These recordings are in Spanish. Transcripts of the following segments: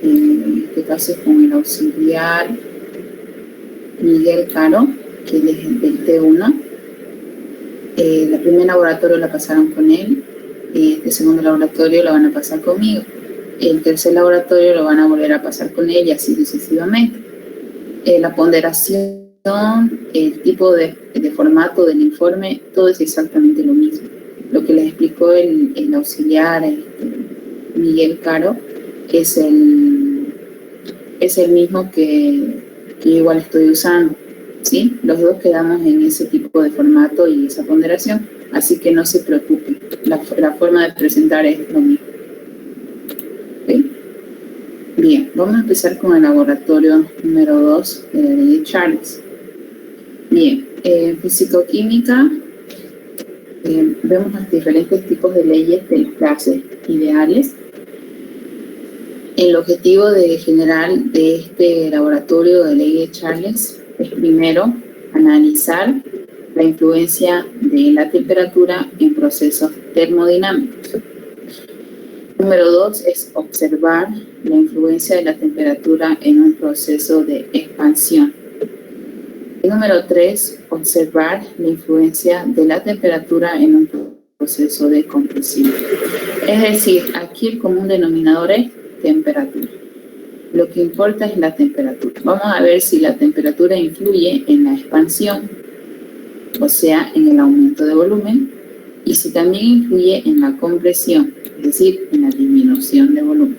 en este caso con el auxiliar Miguel Caro, que él es del T1. El primer laboratorio la pasaron con él, este segundo laboratorio lo van a pasar conmigo, el tercer laboratorio lo van a volver a pasar con él y así sucesivamente. La ponderación, el tipo de formato del informe, todo es exactamente lo mismo. Lo que les explicó el auxiliar Miguel Caro es el mismo que igual estoy usando, ¿sí? Los dos quedamos en ese tipo de formato y esa ponderación, así que no se preocupen, la forma de presentar es lo mismo. ¿Sí? Bien, vamos a empezar con el laboratorio número 2 de la ley de Charles. Bien, en fisicoquímica vemos los diferentes tipos de leyes de las clases ideales. El objetivo general de este laboratorio de ley de Charles es primero analizar la influencia de la temperatura en procesos termodinámicos. Número 2 es observar la influencia de la temperatura en un proceso de expansión. Y número 3, observar la influencia de la temperatura en un proceso de compresión. Es decir, aquí el común denominador es temperatura. Lo que importa es la temperatura. Vamos a ver si la temperatura influye en la expansión, o sea, en el aumento de volumen, y si también influye en la compresión, es decir, en la disminución de volumen.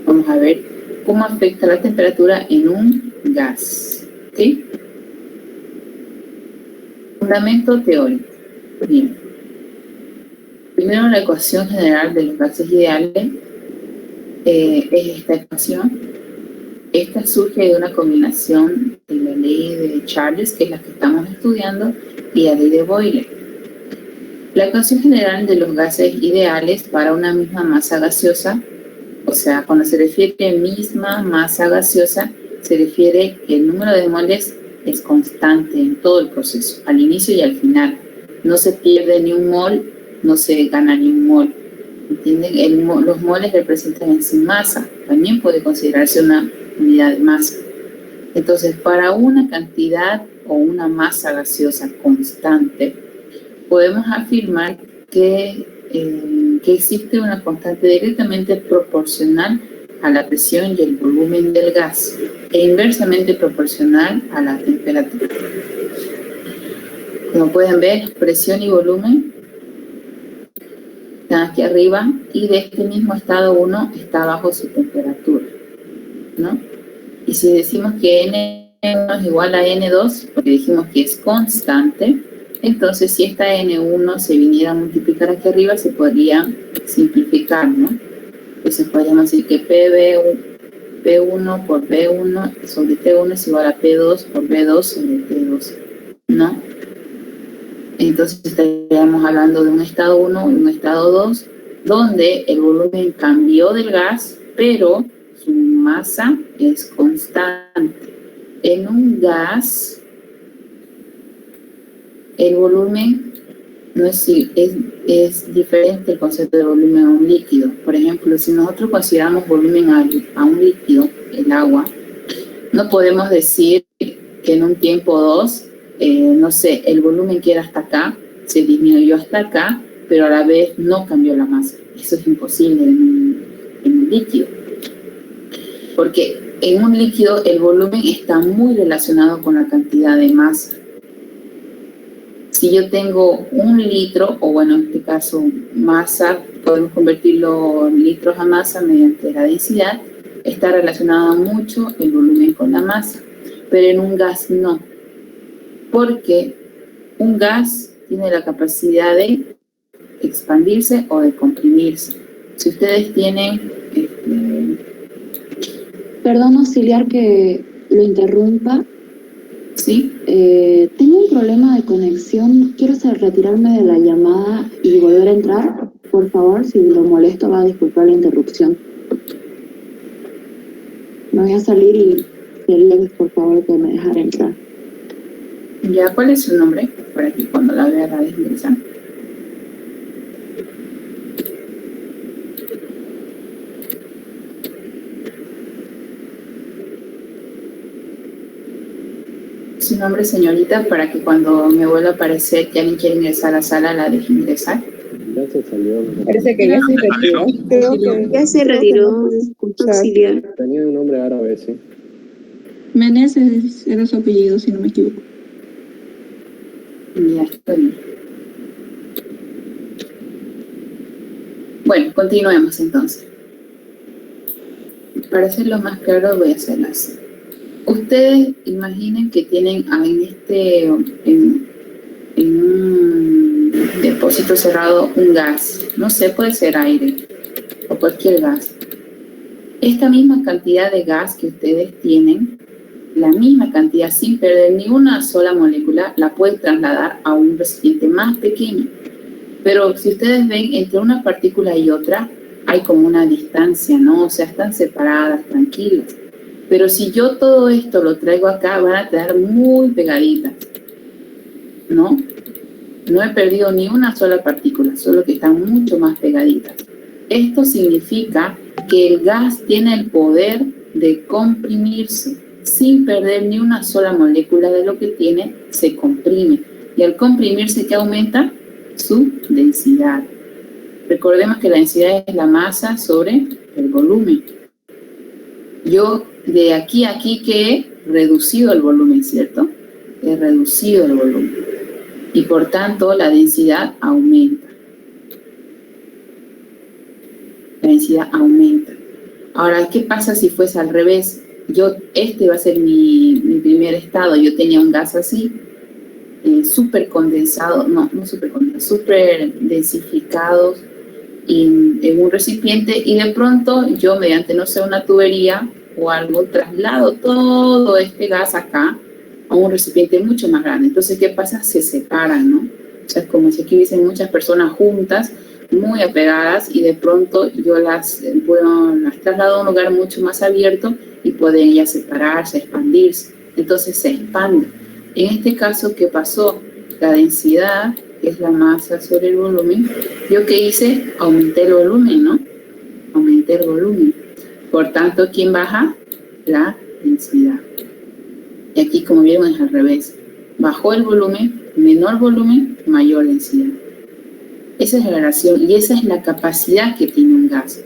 Vamos a ver cómo afecta la temperatura en un gas. ¿Sí? Fundamento teórico. Bien. Primero, la ecuación general de los gases ideales es esta ecuación. Esta surge de una combinación de la ley de Charles, que es la que estamos estudiando, y la ley de Boyle. La ecuación general de los gases ideales para una misma masa gaseosa, o sea, cuando se refiere a misma masa gaseosa, se refiere que el número de moles es constante en todo el proceso, al inicio y al final. No se pierde ni un mol, no se gana ni un mol. ¿Entienden? Los moles representan en sí masa, también puede considerarse una unidad de masa. Entonces, para una cantidad o una masa gaseosa constante, podemos afirmar que existe una constante directamente proporcional a la presión y el volumen del gas e inversamente proporcional a la temperatura. Como pueden ver, presión y volumen están aquí arriba y de este mismo estado 1 está bajo su temperatura, ¿no? Y si decimos que N1 es igual a N2, porque dijimos que es constante, entonces si esta N1 se viniera a multiplicar aquí arriba, se podría simplificar, ¿no? Entonces podríamos decir que P1 por P1 sobre T1 es igual a P2 por B2 sobre T2, ¿no? Entonces estaríamos hablando de un estado 1 y un estado 2, donde el volumen cambió del gas, pero su masa es constante. En un gas, el volumen no es diferente el concepto de volumen a un líquido. Por ejemplo, si nosotros consideramos volumen a un líquido, el agua, no podemos decir que en un tiempo 2, no sé, el volumen que era hasta acá se disminuyó hasta acá, pero a la vez no cambió la masa. Eso es imposible en un líquido. Porque en un líquido el volumen está muy relacionado con la cantidad de masa. Si yo tengo 1 litro, o bueno, en este caso masa, podemos convertirlo en litros a masa mediante la densidad, está relacionado mucho el volumen con la masa, pero en un gas no, porque un gas tiene la capacidad de expandirse o de comprimirse. Si ustedes tienen... Perdón, auxiliar, que lo interrumpa. ¿Sí? Tengo un problema de conexión. Quiero retirarme de la llamada y volver a entrar. Por favor, si lo molesto, va a disculpar la interrupción. Me voy a salir y quería, por favor, que me dejara entrar. Ya, ¿cuál es su nombre? Para que cuando la vea la desingresa. Su nombre, señorita, para que cuando me vuelva a aparecer que alguien quiere ingresar a la sala, la deje ingresar. Ya se salió. Parece que ya se retiró. Creo que Ya se retiró, auxiliar. Tenía un nombre árabe, sí. Meneses era su apellido, si no me equivoco. Ya está bien. Bueno, continuemos entonces. Para hacerlo más claro, voy a hacerlo así. Ustedes imaginen que tienen en un depósito cerrado un gas. No sé, puede ser aire o cualquier gas. Esta misma cantidad de gas que ustedes tienen, la misma cantidad sin perder ni una sola molécula, la pueden trasladar a un recipiente más pequeño. Pero si ustedes ven, entre una partícula y otra hay como una distancia, ¿no? O sea, están separadas, tranquilas. Pero si yo todo esto lo traigo acá, van a quedar muy pegaditas, ¿no? No he perdido ni una sola partícula, solo que están mucho más pegaditas. Esto significa que el gas tiene el poder de comprimirse. Sin perder ni una sola molécula de lo que tiene, se comprime. Y al comprimirse, ¿qué aumenta? Su densidad. Recordemos que la densidad es la masa sobre el volumen. Yo de aquí a aquí que he reducido el volumen, ¿cierto? He reducido el volumen. Y por tanto la densidad aumenta. La densidad aumenta. Ahora, ¿qué pasa si fuese al revés? Este va a ser mi primer estado. Yo tenía un gas así, súper condensado, no súper condensado, súper densificado en un recipiente, y de pronto yo mediante, no sé, una tubería o algo, traslado todo este gas acá a un recipiente mucho más grande. Entonces, ¿qué pasa? Se separan, ¿no? O sea, es como si aquí hubiesen muchas personas juntas, muy apegadas, y de pronto yo las traslado a un lugar mucho más abierto y pueden ellas separarse, expandirse. Entonces se expande. En este caso, ¿qué pasó? La densidad, que es la masa sobre el volumen, yo que hice, aumenté el volumen, ¿no? Aumenté el volumen. Por tanto, ¿quién baja? La densidad. Y aquí, como vieron, es al revés. Bajó el volumen, menor volumen, mayor densidad. Esa es la relación y esa es la capacidad que tiene un gas.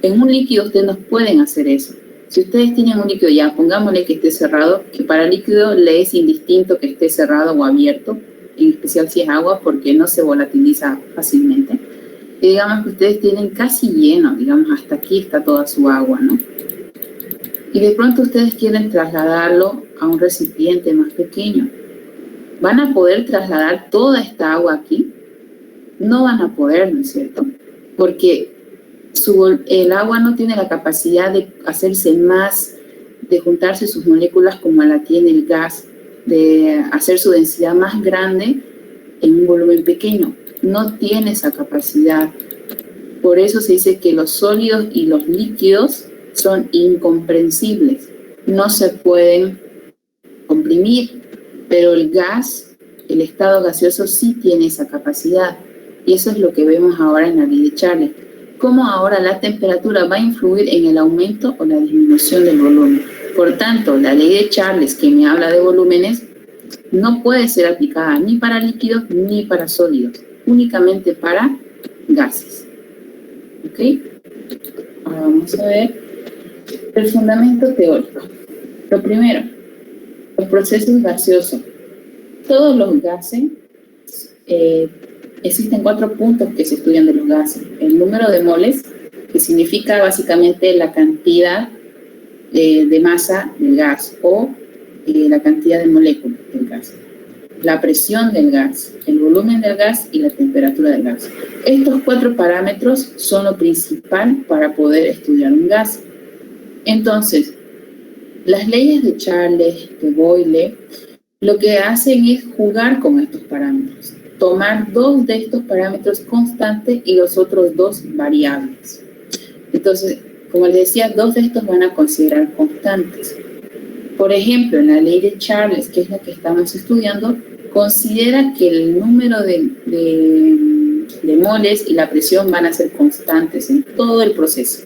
En un líquido ustedes no pueden hacer eso. Si ustedes tienen un líquido, ya pongámosle que esté cerrado, que para el líquido le es indistinto que esté cerrado o abierto, en especial si es agua, porque no se volatiliza fácilmente. Y digamos que ustedes tienen casi lleno, digamos hasta aquí está toda su agua, ¿no? Y de pronto ustedes quieren trasladarlo a un recipiente más pequeño. ¿Van a poder trasladar toda esta agua aquí? No van a poder, ¿no es cierto? Porque el agua no tiene la capacidad de hacerse más, de juntarse sus moléculas como la tiene el gas, de hacer su densidad más grande en un volumen pequeño. No tiene esa capacidad. Por eso se dice que los sólidos y los líquidos son incomprensibles. No se pueden comprimir, pero el gas, el estado gaseoso, sí tiene esa capacidad. Y eso es lo que vemos ahora en la ley de Charles. Cómo ahora la temperatura va a influir en el aumento o la disminución del volumen. Por tanto, la ley de Charles, que me habla de volúmenes, no puede ser aplicada ni para líquidos ni para sólidos, únicamente para gases. ¿Ok? Ahora vamos a ver el fundamento teórico. Lo primero, los procesos gaseosos. Todos los gases, existen 4 puntos que se estudian de los gases. El número de moles, que significa básicamente la cantidad de masa del gas o la cantidad de moléculas del gas. La presión del gas, el volumen del gas y la temperatura del gas. Estos 4 parámetros son lo principal para poder estudiar un gas. Entonces, las leyes de Charles, de Boyle, lo que hacen es jugar con estos parámetros. Tomar 2 de estos parámetros constantes y los otros 2 variables. Entonces, como les decía, 2 de estos van a considerar constantes. Por ejemplo, en la ley de Charles, que es la que estamos estudiando, considera que el número de moles y la presión van a ser constantes en todo el proceso.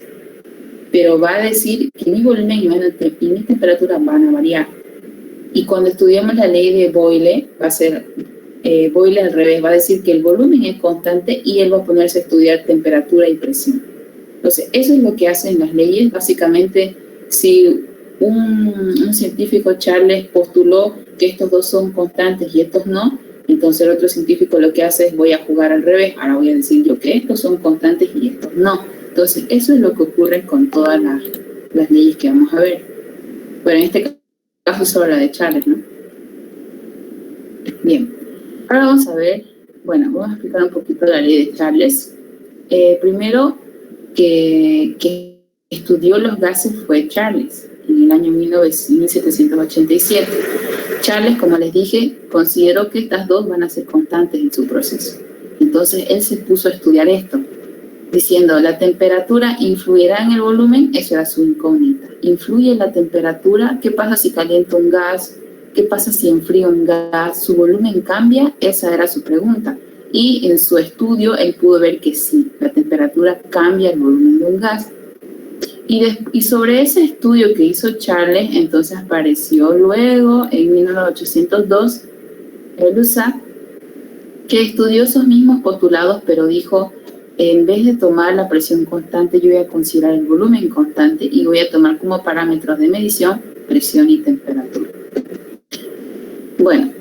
Pero va a decir que mi volumen y mi temperatura van a variar. Y cuando estudiamos la ley de Boyle, va a ser Boyle al revés, va a decir que el volumen es constante y él va a ponerse a estudiar temperatura y presión. Entonces, eso es lo que hacen las leyes. Básicamente, si un científico, Charles, postuló que estos dos son constantes y estos no, entonces el otro científico lo que hace es voy a jugar al revés, ahora voy a decir yo que estos son constantes y estos no. Entonces, eso es lo que ocurre con todas las leyes que vamos a ver. Pero en este caso sobre la de Charles, ¿no? Bien, ahora vamos a ver, bueno, vamos a explicar un poquito la ley de Charles. Primero, que estudió los gases fue Charles, en el año 1787. Charles, como les dije, consideró que estas dos van a ser constantes en su proceso. Entonces, él se puso a estudiar esto, diciendo, ¿la temperatura influirá en el volumen? Eso era su incógnita. ¿Influye la temperatura? ¿Qué pasa si calienta un gas? ¿Qué pasa si enfría un gas? ¿Su volumen cambia? Esa era su pregunta. Y en su estudio, él pudo ver que sí, la temperatura cambia el volumen de un gas. Y sobre ese estudio que hizo Charles, entonces apareció luego, en 1802, Gay-Lussac, que estudió esos mismos postulados, pero dijo, en vez de tomar la presión constante, yo voy a considerar el volumen constante y voy a tomar como parámetros de medición presión y temperatura. Bueno,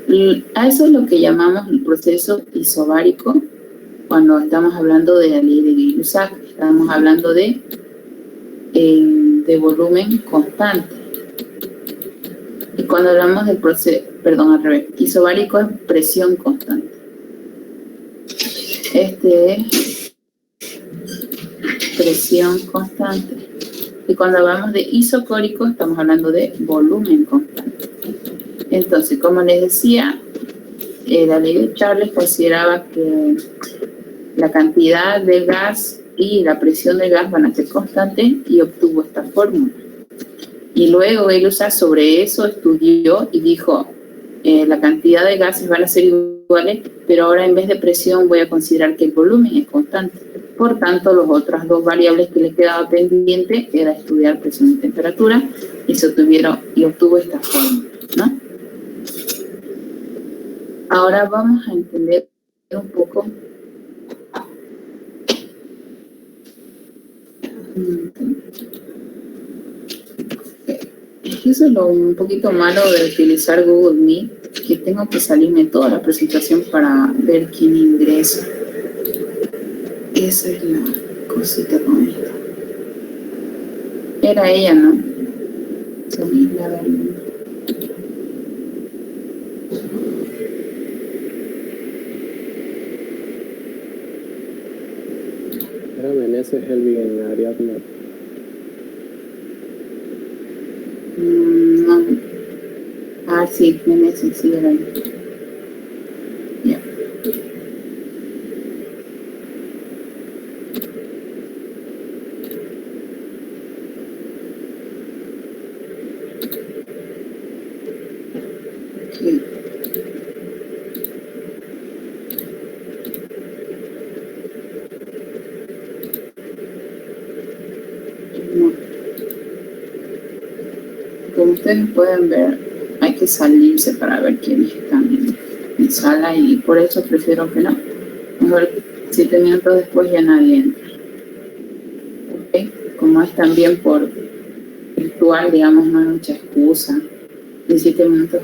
a eso es lo que llamamos el proceso isobárico. Cuando estamos hablando de la ley de Gay-Lussac, estamos hablando de volumen constante. Y cuando hablamos del proceso, perdón, al revés, isobárico es presión constante. Este es presión constante. Y cuando hablamos de isocórico, estamos hablando de volumen constante. Entonces, como les decía, la ley de Charles consideraba que la cantidad de gas y la presión del gas van a ser constantes y obtuvo esta fórmula. Y luego Gay-Lussac sobre eso estudió y dijo, la cantidad de gases van a ser iguales, pero ahora en vez de presión voy a considerar que el volumen es constante. Por tanto, las otras dos variables que le quedaba pendiente era estudiar presión y temperatura y se obtuvieron y obtuvo esta fórmula, ¿no? Ahora vamos a entender un poco eso es lo un poquito malo de utilizar Google Meet, que tengo que salirme toda la presentación para ver quién ingresa. Esa es la cosita con esto. Era ella, ¿no? Sonila Berlín. Era Meneses, Helvig en Ariadna. No. Ah, sí, Meneses, sí, era ella. Ya. Okay. No. Como ustedes pueden ver, hay que salirse para ver quiénes están en sala y por eso prefiero que no. Mejor 7 minutos después ya nadie entra. ¿Okay? Como es también por virtual, digamos, no hay mucha excusa. En 7 minutos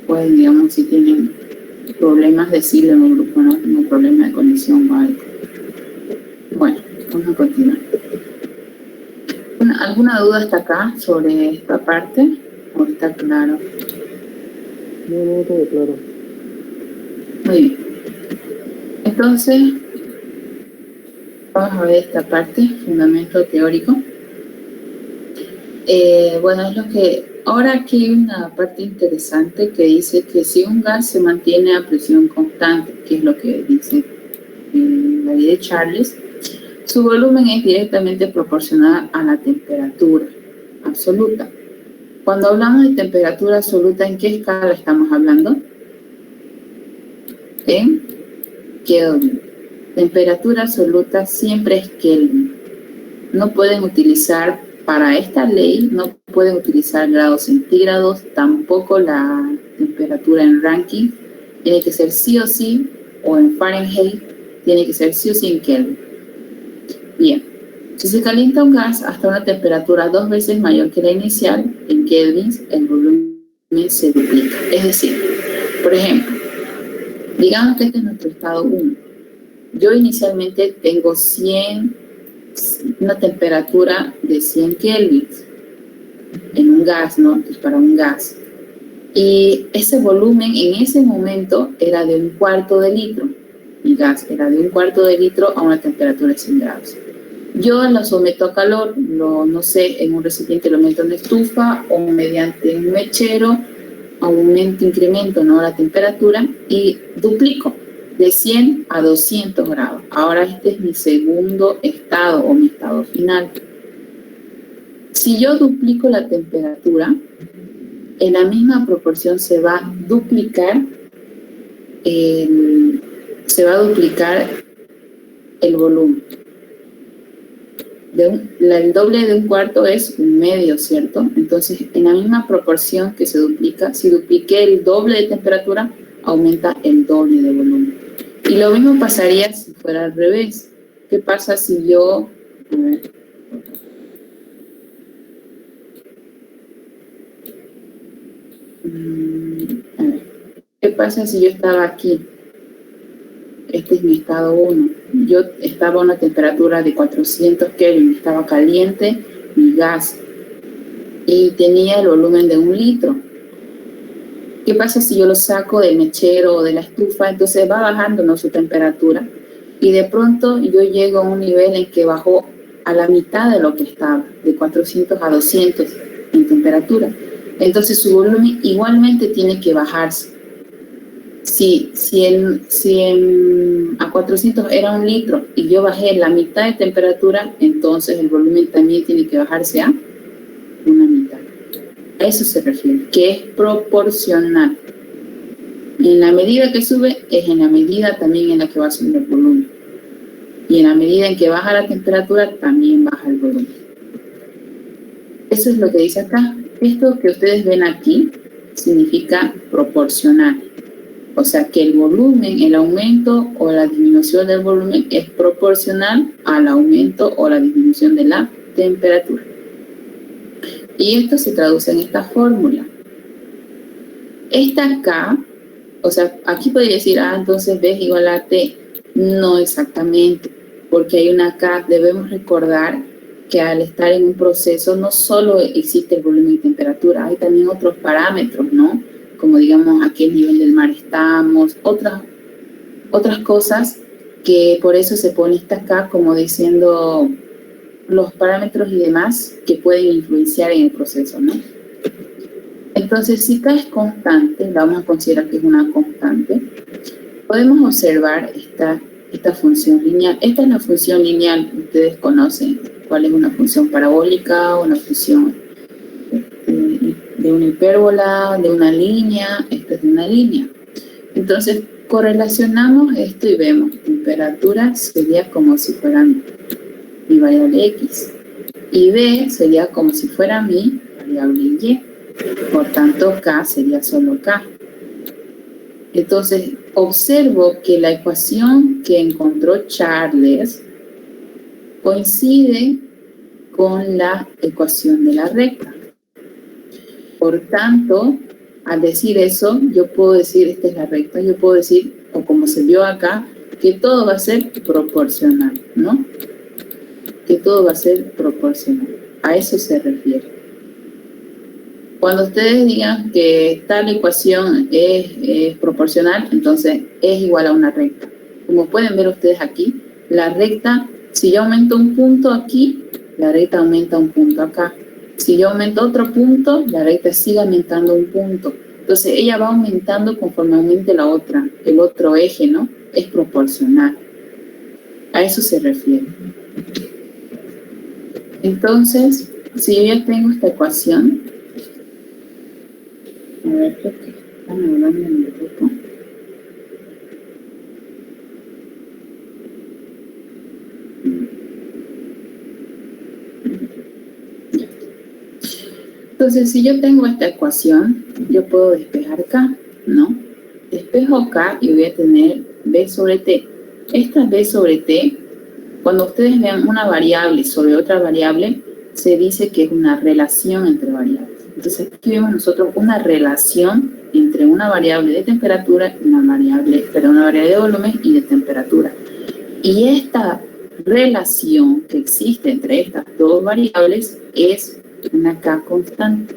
pueden, digamos, si tienen problemas, decirle en un grupo, no tengo problema de conexión o algo. Bueno, vamos a continuar. ¿Alguna duda hasta acá sobre esta parte? ¿O está claro? No, todo claro. Muy bien. Entonces, vamos a ver esta parte, fundamento teórico. Bueno, es lo que... Ahora aquí hay una parte interesante que dice que si un gas se mantiene a presión constante, que es lo que dice la ley de Charles, su volumen es directamente proporcional a la temperatura absoluta. Cuando hablamos de temperatura absoluta, ¿en qué escala estamos hablando? En Kelvin. Temperatura absoluta siempre es Kelvin. No pueden utilizar para esta ley no pueden utilizar grados centígrados, tampoco la temperatura en Rankine, tiene que ser sí o sí, o en Fahrenheit, tiene que ser sí o sí en Kelvin. Bien, si se calienta un gas hasta una temperatura 2 veces mayor que la inicial, en kelvins, el volumen se duplica. Es decir, por ejemplo, digamos que este es nuestro estado 1. Yo inicialmente tengo una temperatura de 100 kelvins en un gas, ¿no? Entonces, para un gas. Y ese volumen en ese momento era de 1/4 de litro. Mi gas era de 1/4 de litro a una temperatura de 100 grados. Yo lo someto a calor, no sé, en un recipiente lo meto en una estufa o mediante un mechero, aumento, incremento, ¿no?, la temperatura y duplico de 100 a 200 grados. Ahora este es mi segundo estado o mi estado final. Si yo duplico la temperatura, en la misma proporción se va a duplicar el volumen. El doble de 1/4 es 1/2, ¿cierto? Entonces, en la misma proporción que se duplica, si dupliqué el doble de temperatura, aumenta el doble de volumen. Y lo mismo pasaría si fuera al revés. ¿Qué pasa si yo... A ver. A ver. ¿Qué pasa si yo estaba aquí? Este es mi estado 1. Yo estaba a una temperatura de 400 Kelvin, estaba caliente mi gas y tenía el volumen de 1 litro. ¿Qué pasa si yo lo saco del mechero o de la estufa? Entonces va bajando, ¿no?, su temperatura y de pronto yo llego a un nivel en que bajó a la mitad de lo que estaba, de 400 a 200 en temperatura. Entonces su volumen igualmente tiene que bajarse. Si a 400 era 1 litro y yo bajé la mitad de temperatura, entonces el volumen también tiene que bajarse a una mitad. A eso se refiere, que es proporcional. En la medida que sube, es en la medida también en la que va subiendo el volumen. Y en la medida en que baja la temperatura, también baja el volumen. Eso es lo que dice acá. Esto que ustedes ven aquí significa proporcional. O sea que el volumen, el aumento o la disminución del volumen es proporcional al aumento o la disminución de la temperatura. Y esto se traduce en esta fórmula. Esta K, o sea, aquí podría decir, entonces B es igual a T. No exactamente, porque hay una K. Debemos recordar que al estar en un proceso no solo existe el volumen y temperatura, hay también otros parámetros, ¿no? Como digamos a qué nivel del mar estamos, otras cosas que por eso se pone esta K como diciendo los parámetros y demás que pueden influenciar en el proceso, ¿no? Entonces, si K es constante, la vamos a considerar que es una constante, podemos observar esta función lineal. Esta es la función lineal, ustedes conocen cuál es una función parabólica, una función de una hipérbola, de una línea. Esta es de una línea. Entonces, correlacionamos esto y vemos temperatura sería como si fuera mi variable X y B sería como si fuera mi variable Y. Por tanto, K sería solo K. Entonces, observo que la ecuación que encontró Charles coincide con la ecuación de la recta. Por tanto, al decir eso, yo puedo decir, esta es la recta, yo puedo decir, o como se vio acá, que todo va a ser proporcional, ¿no? Que todo va a ser proporcional. A eso se refiere. Cuando ustedes digan que tal ecuación es proporcional, entonces es igual a una recta. Como pueden ver ustedes aquí, la recta, si yo aumento un punto aquí, la recta aumenta un punto acá. Si yo aumento otro punto, la recta sigue aumentando un punto. Entonces ella va aumentando conforme aumente el otro eje, ¿no? Es proporcional. A eso se refiere. Entonces, si yo ya tengo esta ecuación, a ver, creo que están hablando en el grupo. Entonces, si yo tengo esta ecuación, yo puedo despejar acá, ¿no? Despejo acá y voy a tener B sobre T. Esta B sobre T, cuando ustedes vean una variable sobre otra variable, se dice que es una relación entre variables. Entonces, aquí vemos nosotros una relación entre una variable de temperatura y una variable de volumen y de temperatura. Y esta relación que existe entre estas dos variables es una K constante.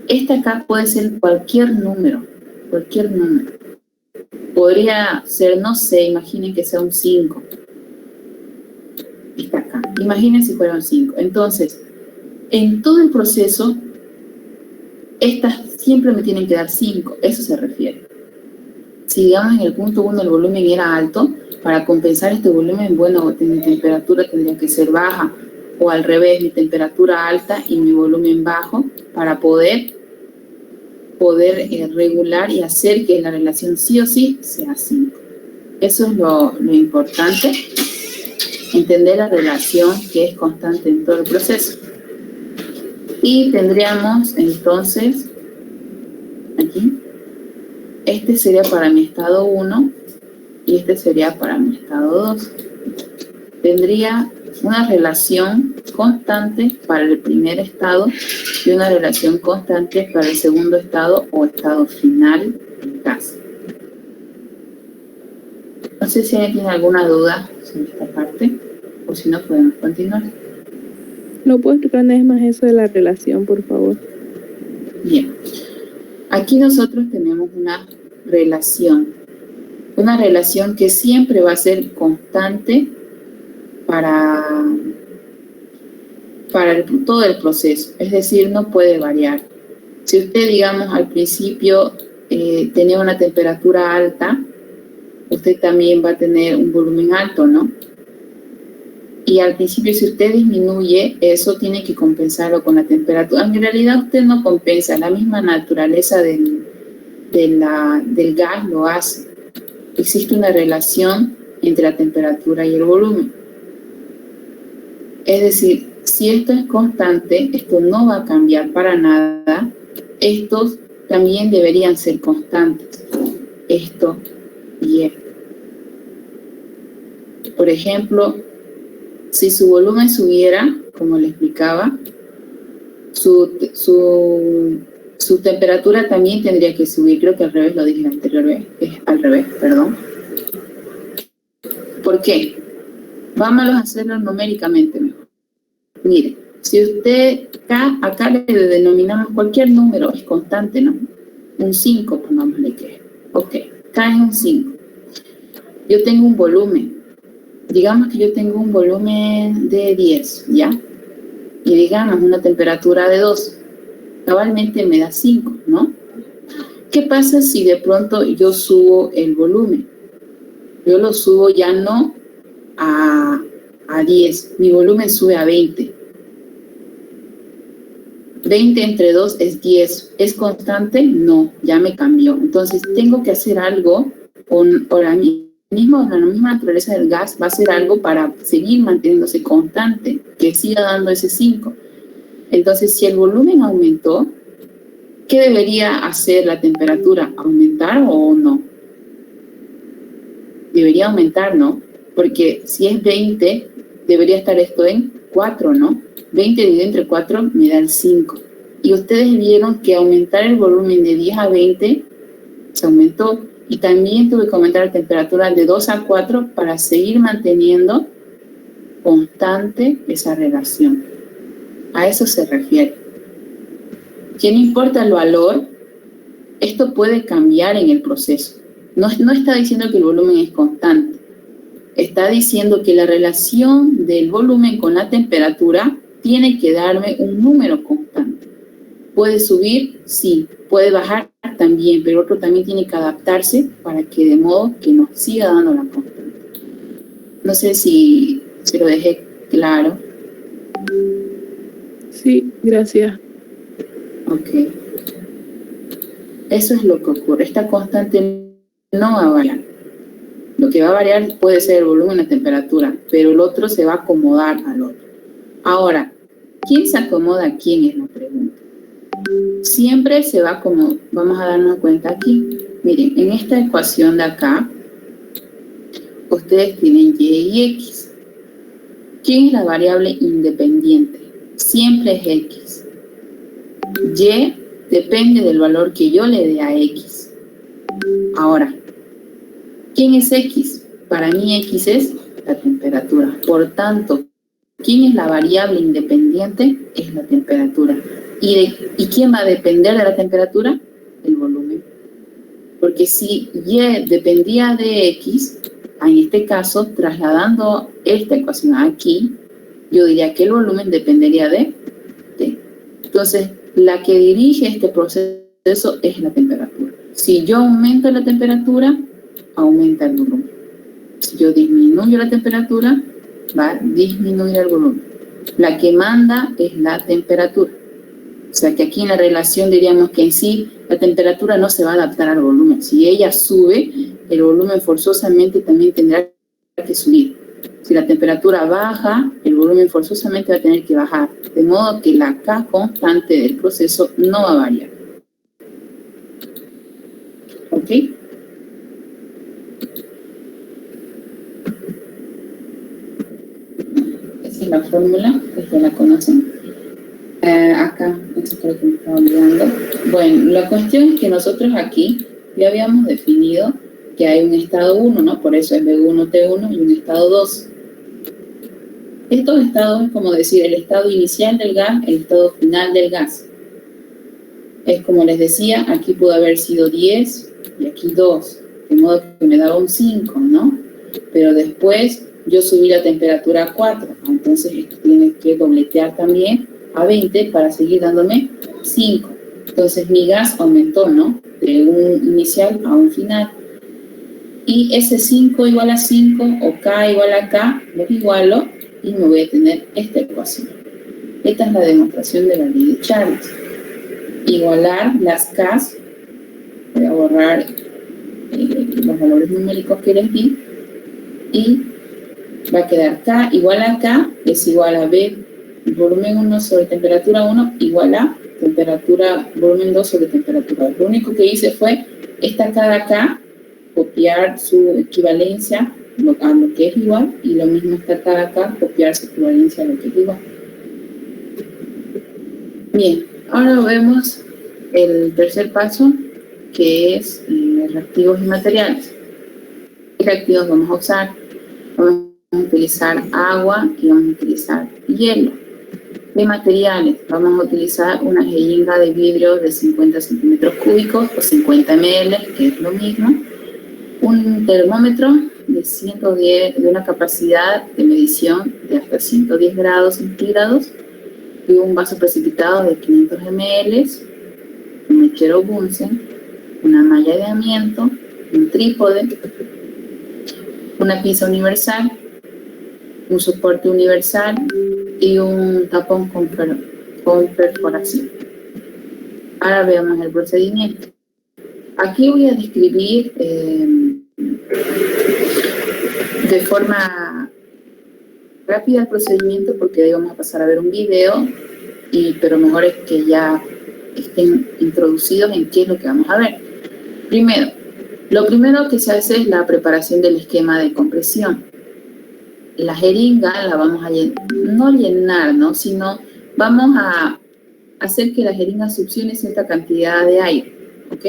Esta K puede ser cualquier número, cualquier número. Podría ser, no sé, imaginen que sea un 5. Está acá. Imaginen si fuera un 5. Entonces, en todo el proceso, estas siempre me tienen que dar 5. Eso se refiere. Si digamos en el punto 1 el volumen era alto, para compensar este volumen, bueno, mi temperatura tendría que ser baja, o al revés, mi temperatura alta y mi volumen bajo, para poder regular y hacer que la relación sí o sí sea 5. Eso es lo importante, entender la relación que es constante en todo el proceso. Y tendríamos entonces, aquí, este sería para mi estado 1 y este sería para mi estado 2. Tendría una relación constante para el primer estado y una relación constante para el segundo estado o estado final del gas. No sé si alguien tiene alguna duda sobre esta parte o si no podemos continuar. ¿No puedo explicar más eso de la relación, por favor? Bien, aquí nosotros tenemos una relación que siempre va a ser constante para todo el proceso, es decir, no puede variar. Si usted, digamos, al principio tenía una temperatura alta, usted también va a tener un volumen alto, ¿no? Y al principio, si usted disminuye, eso tiene que compensarlo con la temperatura. En realidad, usted no compensa, la misma naturaleza del gas lo hace. Existe una relación entre la temperatura y el volumen. Es decir, si esto es constante, esto no va a cambiar para nada. Estos también deberían ser constantes. Esto y esto. Por ejemplo, si su volumen subiera, como le explicaba, su temperatura también tendría que subir. Creo que al revés, lo dije la anterior vez. Es al revés, perdón. ¿Por qué? Vamos a hacerlo numéricamente mejor. Mire, si usted, acá le denominamos cualquier número, es constante, ¿no? Un 5, pongámosle que es. Ok, K es un 5. Yo tengo un volumen. Digamos que yo tengo un volumen de 10, ¿ya? Y digamos una temperatura de 2. Cabalmente me da 5, ¿no? ¿Qué pasa si de pronto yo subo el volumen? Yo lo subo ya no a 10, mi volumen sube a 20. 20 entre 2 es 10. ¿Es constante? No, ya me cambió. Entonces tengo que hacer algo con la misma naturaleza del gas, va a hacer algo para seguir manteniéndose constante, que siga dando ese 5. Entonces, si el volumen aumentó, ¿qué debería hacer la temperatura? ¿Aumentar o no? Debería aumentar, ¿no? Porque si es 20, debería estar esto en 4, ¿no? 20 dividido entre 4 me da el 5. Y ustedes vieron que aumentar el volumen de 10 a 20 se aumentó. Y también tuve que aumentar la temperatura de 2 a 4 para seguir manteniendo constante esa relación. A eso se refiere. Que no importa el valor, esto puede cambiar en el proceso. No está diciendo que el volumen es constante. Está diciendo que la relación del volumen con la temperatura tiene que darme un número constante. ¿Puede subir? Sí. ¿Puede bajar? También, pero otro también tiene que adaptarse para que de modo que nos siga dando la constante. No sé si lo dejé claro. Sí, gracias. Ok. Eso es lo que ocurre. Esta constante no va a variar. Lo que va a variar puede ser el volumen y la temperatura, pero el otro se va a acomodar al otro. Ahora, ¿quién se acomoda a quién es la pregunta? siempre se va como, vamos a darnos cuenta aquí. Miren, en esta ecuación de acá, ustedes tienen y y x. ¿Quién es la variable independiente? Siempre es x. Y depende del valor que yo le dé a x. Ahora, ¿quién es x? Para mí x es la temperatura. Por tanto, ¿quién es la variable independiente? Es la temperatura. ¿Y quién va a depender de la temperatura? El volumen. Porque si y dependía de x, en este caso, trasladando esta ecuación aquí, yo diría que el volumen dependería de t. Entonces, la que dirige este proceso es la temperatura. Si yo aumento la temperatura, aumenta el volumen. Si yo disminuyo la temperatura, va a disminuir el volumen. La que manda es la temperatura. O sea que aquí en la relación diríamos que en sí la temperatura no se va a adaptar al volumen. Si ella sube, el volumen forzosamente también tendrá que subir. Si la temperatura baja, el volumen forzosamente va a tener que bajar. De modo que la K constante del proceso no va a variar. ¿Ok? Esa es la fórmula, que ya la conocen. Acá, esto creo que me estaba olvidando. Bueno, la cuestión es que nosotros aquí ya habíamos definido que hay un estado 1, ¿no? Por eso es B1, T1 y un estado 2. Estos estados es como decir el estado inicial del gas, el estado final del gas. Es como les decía, aquí pudo haber sido 10 y aquí 2, de modo que me daba un 5, ¿no? Pero después yo subí la temperatura a 4, entonces esto tiene que dobletear también a 20 para seguir dándome 5. Entonces mi gas aumentó, ¿no? De un inicial a un final. Y ese 5 igual a 5 o K igual a K, lo igualo y me voy a tener esta ecuación. Esta es la demostración de la ley de Charles. Igualar las K's, voy a borrar los valores numéricos que les di, y va a quedar K igual a K es igual a B volumen 1 sobre temperatura 1 igual a volumen 2 sobre temperatura 2. Lo único que hice fue esta K de acá, copiar su equivalencia a lo que es igual, y lo mismo esta K de acá, copiar su equivalencia a lo que es igual. Bien, ahora vemos el tercer paso, que es reactivos y materiales. ¿Qué reactivos vamos a usar? Vamos a utilizar agua y vamos a utilizar hielo. De materiales, vamos a utilizar una jeringa de vidrio de 50 centímetros cúbicos o 50 ml, que es lo mismo. Un termómetro de una capacidad de medición de hasta 110 grados centígrados y un vaso precipitado de 500 ml, un mechero Bunsen, una malla de amianto, un trípode, una pinza universal, un soporte universal y un tapón con perforación. Ahora veamos el procedimiento. Aquí voy a describir de forma rápida el procedimiento, porque ahí vamos a pasar a ver un video, pero mejor es que ya estén introducidos en qué es lo que vamos a ver. Primero, lo primero que se hace es la preparación del esquema de compresión. La jeringa la vamos a no llenar, ¿no? Sino vamos a hacer que la jeringa succione cierta cantidad de aire, ¿ok?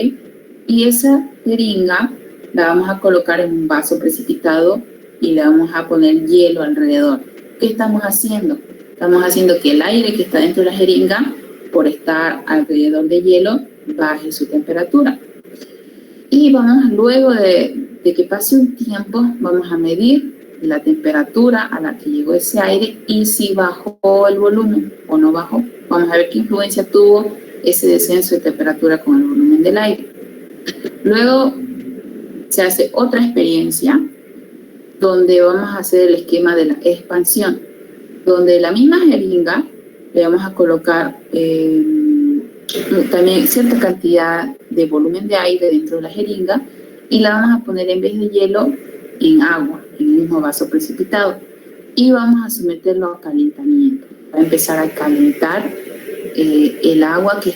Y esa jeringa la vamos a colocar en un vaso precipitado y le vamos a poner hielo alrededor. ¿Qué estamos haciendo? Estamos haciendo que el aire que está dentro de la jeringa, por estar alrededor de hielo, baje su temperatura. Y vamos, luego de que pase un tiempo, vamos a medir la temperatura a la que llegó ese aire y si bajó el volumen o no bajó. Vamos a ver qué influencia tuvo ese descenso de temperatura con el volumen del aire. Luego se hace otra experiencia donde vamos a hacer el esquema de la expansión, donde la misma jeringa le vamos a colocar también cierta cantidad de volumen de aire dentro de la jeringa y la vamos a poner en vez de hielo en agua, en el mismo vaso precipitado, y vamos a someterlo a calentamiento. Va a empezar a calentar el agua que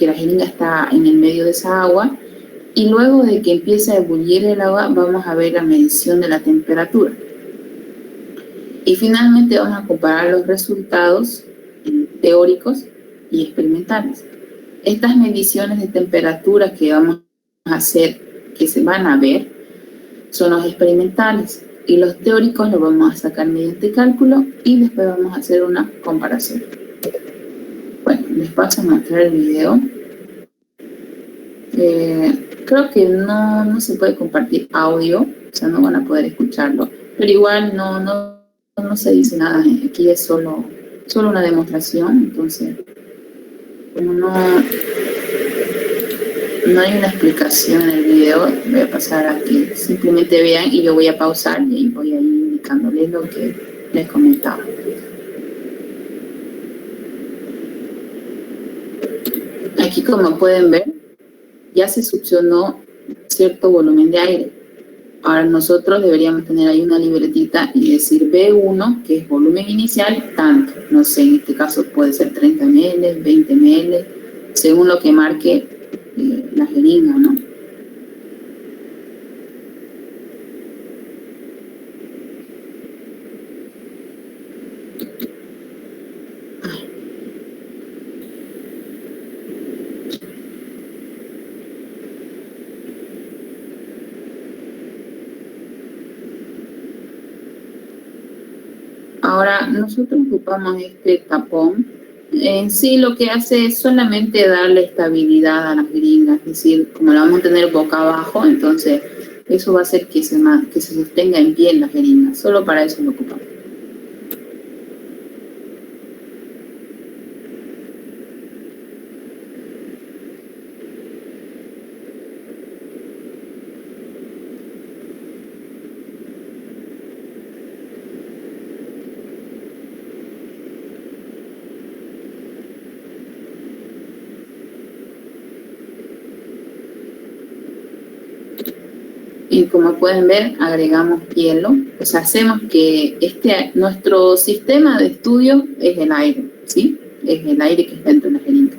la jeringa está en el medio de esa agua, y luego de que empiece a ebullir el agua vamos a ver la medición de la temperatura. Y finalmente vamos a comparar los resultados teóricos y experimentales. Estas mediciones de temperatura que vamos a hacer, que se van a ver, son los experimentales, y los teóricos los vamos a sacar mediante cálculo y después vamos a hacer una comparación. Bueno, les paso a mostrar el video. Creo que no se puede compartir audio, o sea, no van a poder escucharlo, pero igual no se dice nada, aquí es solo una demostración, entonces como no hay una explicación en el video, voy a pasar a que simplemente vean y yo voy a pausar y voy a ir indicándoles lo que les comentaba. Aquí, como pueden ver, ya se succionó cierto volumen de aire. Ahora nosotros deberíamos tener ahí una libretita y decir B1, que es volumen inicial, tanto. No sé, en este caso puede ser 30 ml, 20 ml, según lo que marque la jeringa, ¿no? Ahora, nosotros ocupamos este tapón. En sí, lo que hace es solamente darle estabilidad a la jeringa, es decir, como la vamos a tener boca abajo, entonces eso va a hacer que se sostenga en pie la jeringa. Solo para eso lo ocupamos. Y como pueden ver, agregamos hielo. O sea, hacemos que nuestro sistema de estudio es el aire, ¿sí? Es el aire que está dentro de la jeringa.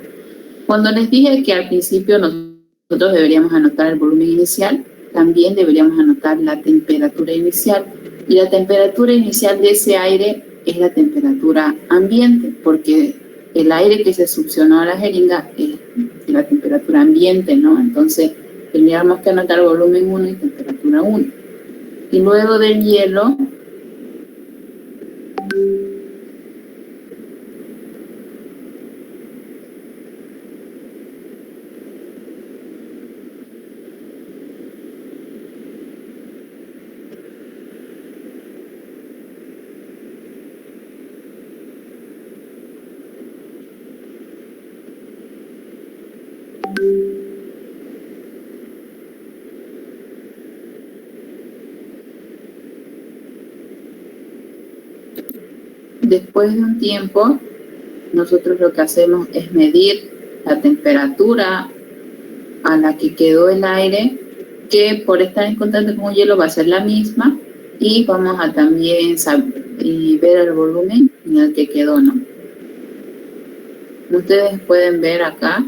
Cuando les dije que al principio nosotros deberíamos anotar el volumen inicial, también deberíamos anotar la temperatura inicial. Y la temperatura inicial de ese aire es la temperatura ambiente, porque el aire que se succionó a la jeringa es la temperatura ambiente, ¿no? Entonces, tendríamos que anotar volumen 1 y temperatura 1. Y luego del hielo, después de un tiempo, nosotros lo que hacemos es medir la temperatura a la que quedó el aire, que por estar en contacto con el hielo va a ser la misma, y vamos a también ver el volumen en el que quedó, ¿no? Ustedes pueden ver acá,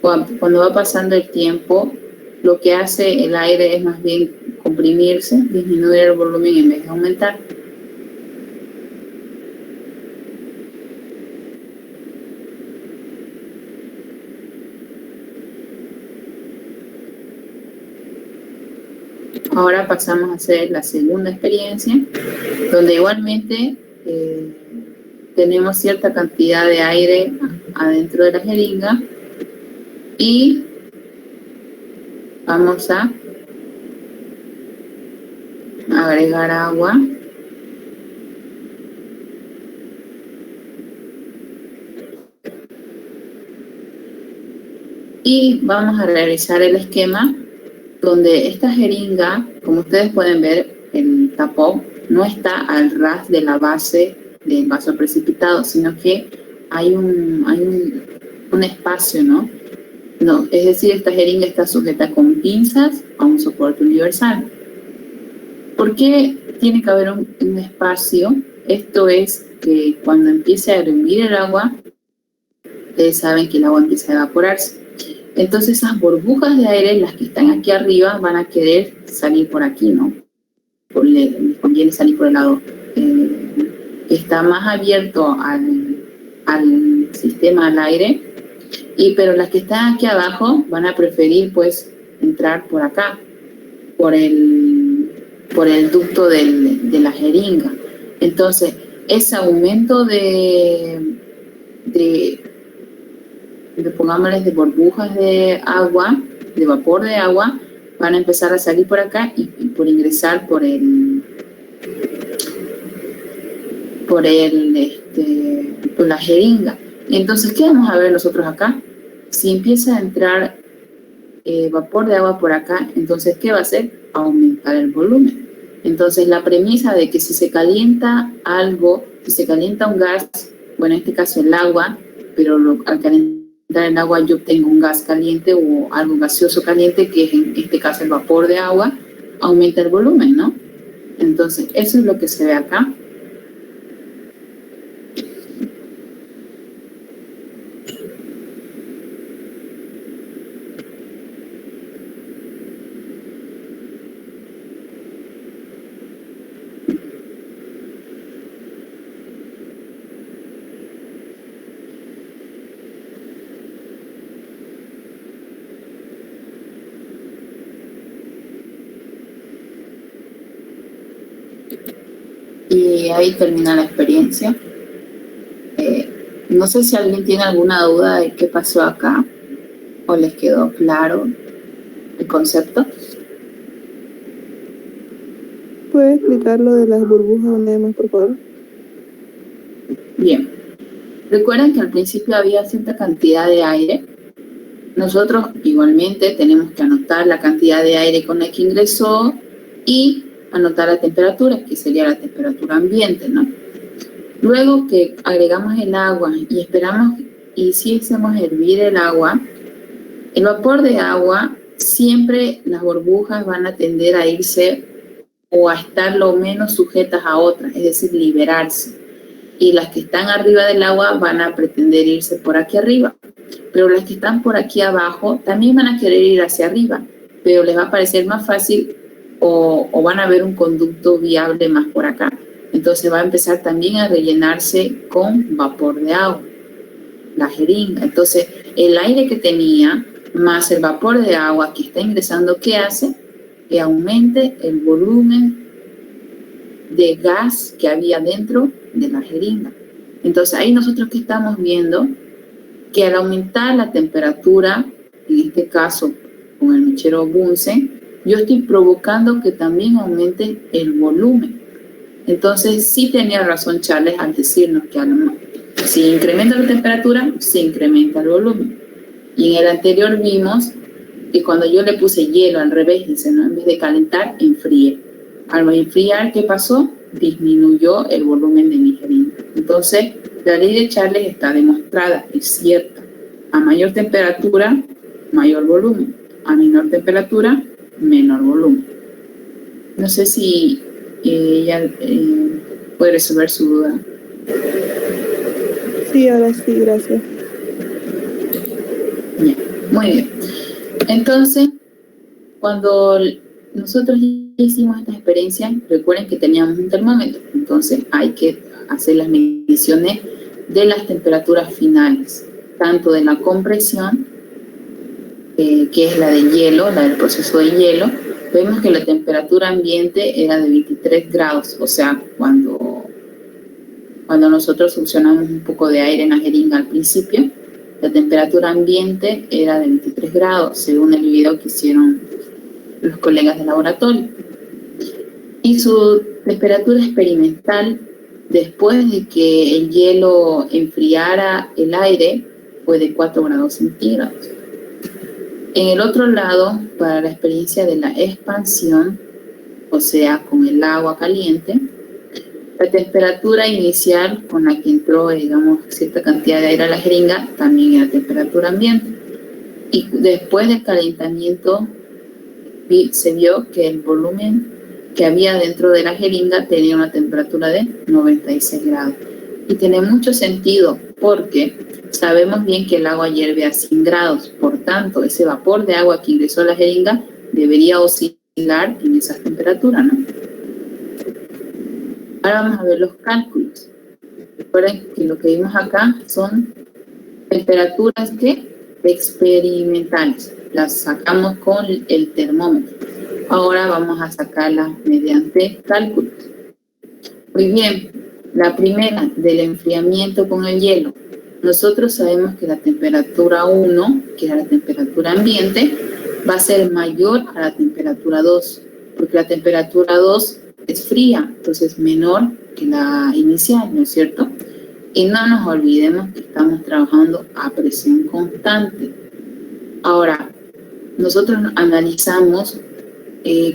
cuando va pasando el tiempo, lo que hace el aire es más bien comprimirse, disminuir el volumen en vez de aumentar. Ahora pasamos a hacer la segunda experiencia, donde igualmente tenemos cierta cantidad de aire adentro de la jeringa y vamos a agregar agua. Y vamos a realizar el esquema donde esta jeringa, como ustedes pueden ver, el tapón no está al ras de la base del vaso precipitado, sino que hay un espacio, ¿no? Es decir, esta jeringa está sujeta con pinzas a un soporte universal. ¿Por qué tiene que haber un espacio? Esto es que cuando empiece a hervir el agua, ustedes saben que el agua empieza a evaporarse. Entonces esas burbujas de aire, las que están aquí arriba, van a querer salir por aquí, ¿no? Les conviene salir por el lado que está más abierto al sistema, al aire, pero las que están aquí abajo van a preferir pues entrar por acá, por el ducto de la jeringa. Entonces, ese aumento pongámosles, de burbujas de agua, de vapor de agua, van a empezar a salir por acá y por ingresar por la jeringa. Entonces, ¿qué vamos a ver nosotros acá? Si empieza a entrar vapor de agua por acá, entonces, ¿qué va a hacer? Aumentar el volumen. Entonces, la premisa de que si se calienta algo, si se calienta un gas, bueno, en este caso el agua, pero al calentar el agua yo obtengo un gas caliente o algo gaseoso caliente, que es en este caso el vapor de agua, aumenta el volumen, ¿no? Entonces, eso es lo que se ve acá. Y ahí termina la experiencia. No sé si alguien tiene alguna duda de qué pasó acá o les quedó claro el concepto. ¿Puedes explicar lo de las burbujas una vez más, por favor? Bien. Recuerden que al principio había cierta cantidad de aire. Nosotros igualmente tenemos que anotar la cantidad de aire con la que ingresó y anotar la temperatura, que sería la temperatura ambiente, ¿no? Luego que agregamos el agua y esperamos y si hacemos hervir el agua, el vapor de agua, siempre las burbujas van a tender a irse o a estar lo menos sujetas a otras, es decir, liberarse. Y las que están arriba del agua van a pretender irse por aquí arriba. Pero las que están por aquí abajo también van a querer ir hacia arriba, pero les va a parecer más fácil o van a ver un conducto viable más por acá. Entonces va a empezar también a rellenarse con vapor de agua, la jeringa. Entonces el aire que tenía más el vapor de agua que está ingresando, ¿qué hace? Que aumente el volumen de gas que había dentro de la jeringa. Entonces ahí nosotros que estamos viendo que al aumentar la temperatura, en este caso con el mechero Bunsen, yo estoy provocando que también aumente el volumen. Entonces sí tenía razón Charles al decirnos que si incrementa la temperatura, se incrementa el volumen. Y en el anterior vimos que cuando yo le puse hielo al revés, dice, ¿no? En vez de calentar, enfrié. Al enfriar, ¿qué pasó? Disminuyó el volumen de mi jeringa. Entonces, la ley de Charles está demostrada, es cierta. A mayor temperatura, mayor volumen. A menor temperatura, menor volumen. No sé si ella puede resolver su duda. Sí, ahora sí, gracias. Bien, muy bien. Entonces, cuando nosotros hicimos esta experiencia, recuerden que teníamos un termómetro, entonces hay que hacer las mediciones de las temperaturas finales, tanto de la compresión, que es la de hielo, la del proceso de hielo. Vemos que la temperatura ambiente era de 23 grados, o sea, cuando nosotros succionamos un poco de aire en la jeringa al principio, la temperatura ambiente era de 23 grados, según el video que hicieron los colegas de laboratorio. Y su temperatura experimental, después de que el hielo enfriara el aire, fue de 4 grados centígrados. En el otro lado, para la experiencia de la expansión, o sea, con el agua caliente, la temperatura inicial con la que entró, digamos, cierta cantidad de aire a la jeringa, también era temperatura ambiente. Y después del calentamiento, se vio que el volumen que había dentro de la jeringa tenía una temperatura de 96 grados. Y tiene mucho sentido porque sabemos bien que el agua hierve a 100 grados. Por tanto, ese vapor de agua que ingresó a la jeringa debería oscilar en esas temperaturas, ¿no? Ahora vamos a ver los cálculos. Recuerden que lo que vimos acá son temperaturas experimentales. Las sacamos con el termómetro. Ahora vamos a sacarlas mediante cálculos. Muy bien, la primera del enfriamiento con el hielo. Nosotros sabemos que la temperatura 1, que era la temperatura ambiente, va a ser mayor a la temperatura 2, porque la temperatura 2 es fría, entonces menor que la inicial, ¿no es cierto? Y no nos olvidemos que estamos trabajando a presión constante. Ahora, nosotros analizamos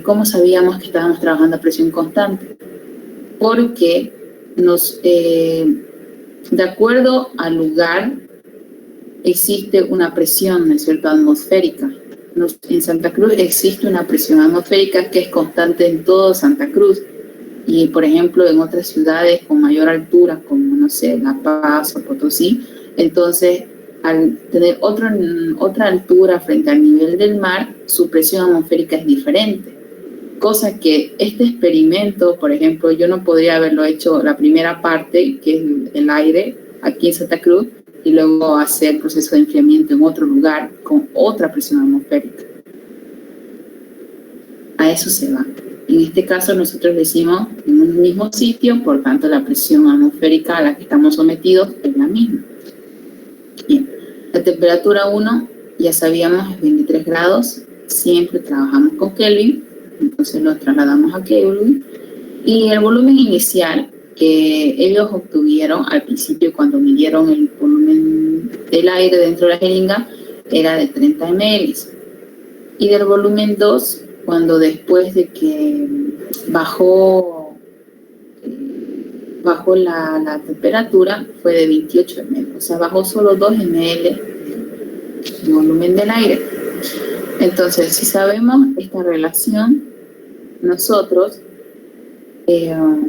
cómo sabíamos que estábamos trabajando a presión constante. Porque de acuerdo al lugar existe una presión, ¿no es cierto?, atmosférica. En Santa Cruz existe una presión atmosférica que es constante en todo Santa Cruz. Y, por ejemplo, en otras ciudades con mayor altura, como, no sé, La Paz o Potosí, entonces, al tener otra altura frente al nivel del mar, su presión atmosférica es diferente. Cosa que este experimento, por ejemplo, yo no podría haberlo hecho la primera parte, que es el aire, aquí en Santa Cruz, y luego hacer el proceso de enfriamiento en otro lugar con otra presión atmosférica. A eso se va. En este caso nosotros lo hicimos en un mismo sitio, por tanto la presión atmosférica a la que estamos sometidos es la misma. Bien, la temperatura 1 ya sabíamos es 23 grados, siempre trabajamos con Kelvin, entonces lo trasladamos a Kelvin. Y el volumen inicial que ellos obtuvieron al principio cuando midieron el volumen del aire dentro de la jeringa era de 30 ml. Y del volumen 2, cuando después de que bajó la temperatura, fue de 28 ml. O sea, bajó solo 2 ml el volumen del aire. Entonces, si sabemos esta relación, nosotros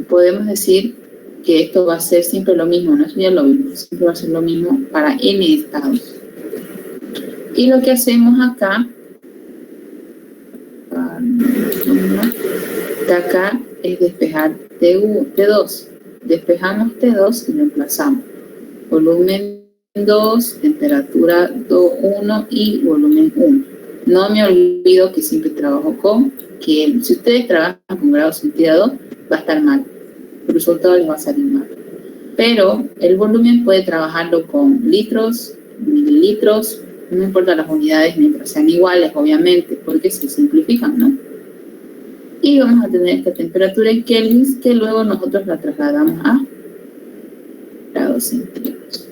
podemos decir que esto va a ser siempre lo mismo, ¿no? Eso ya lo vimos, siempre va a ser lo mismo para n estados. Y lo que hacemos acá, de acá, es despejar T2. Despejamos T2 y lo emplazamos. Volumen 2, temperatura 1 y volumen 1. No me olvido que siempre trabajo con que si ustedes trabajan con grado centígrado, va a estar mal. El resultado les va a salir mal. Pero el volumen puede trabajarlo con litros, mililitros, no importa las unidades mientras sean iguales, obviamente, porque se simplifican, ¿no? Y vamos a tener esta temperatura en Kelvin que luego nosotros la trasladamos a grados centígrados.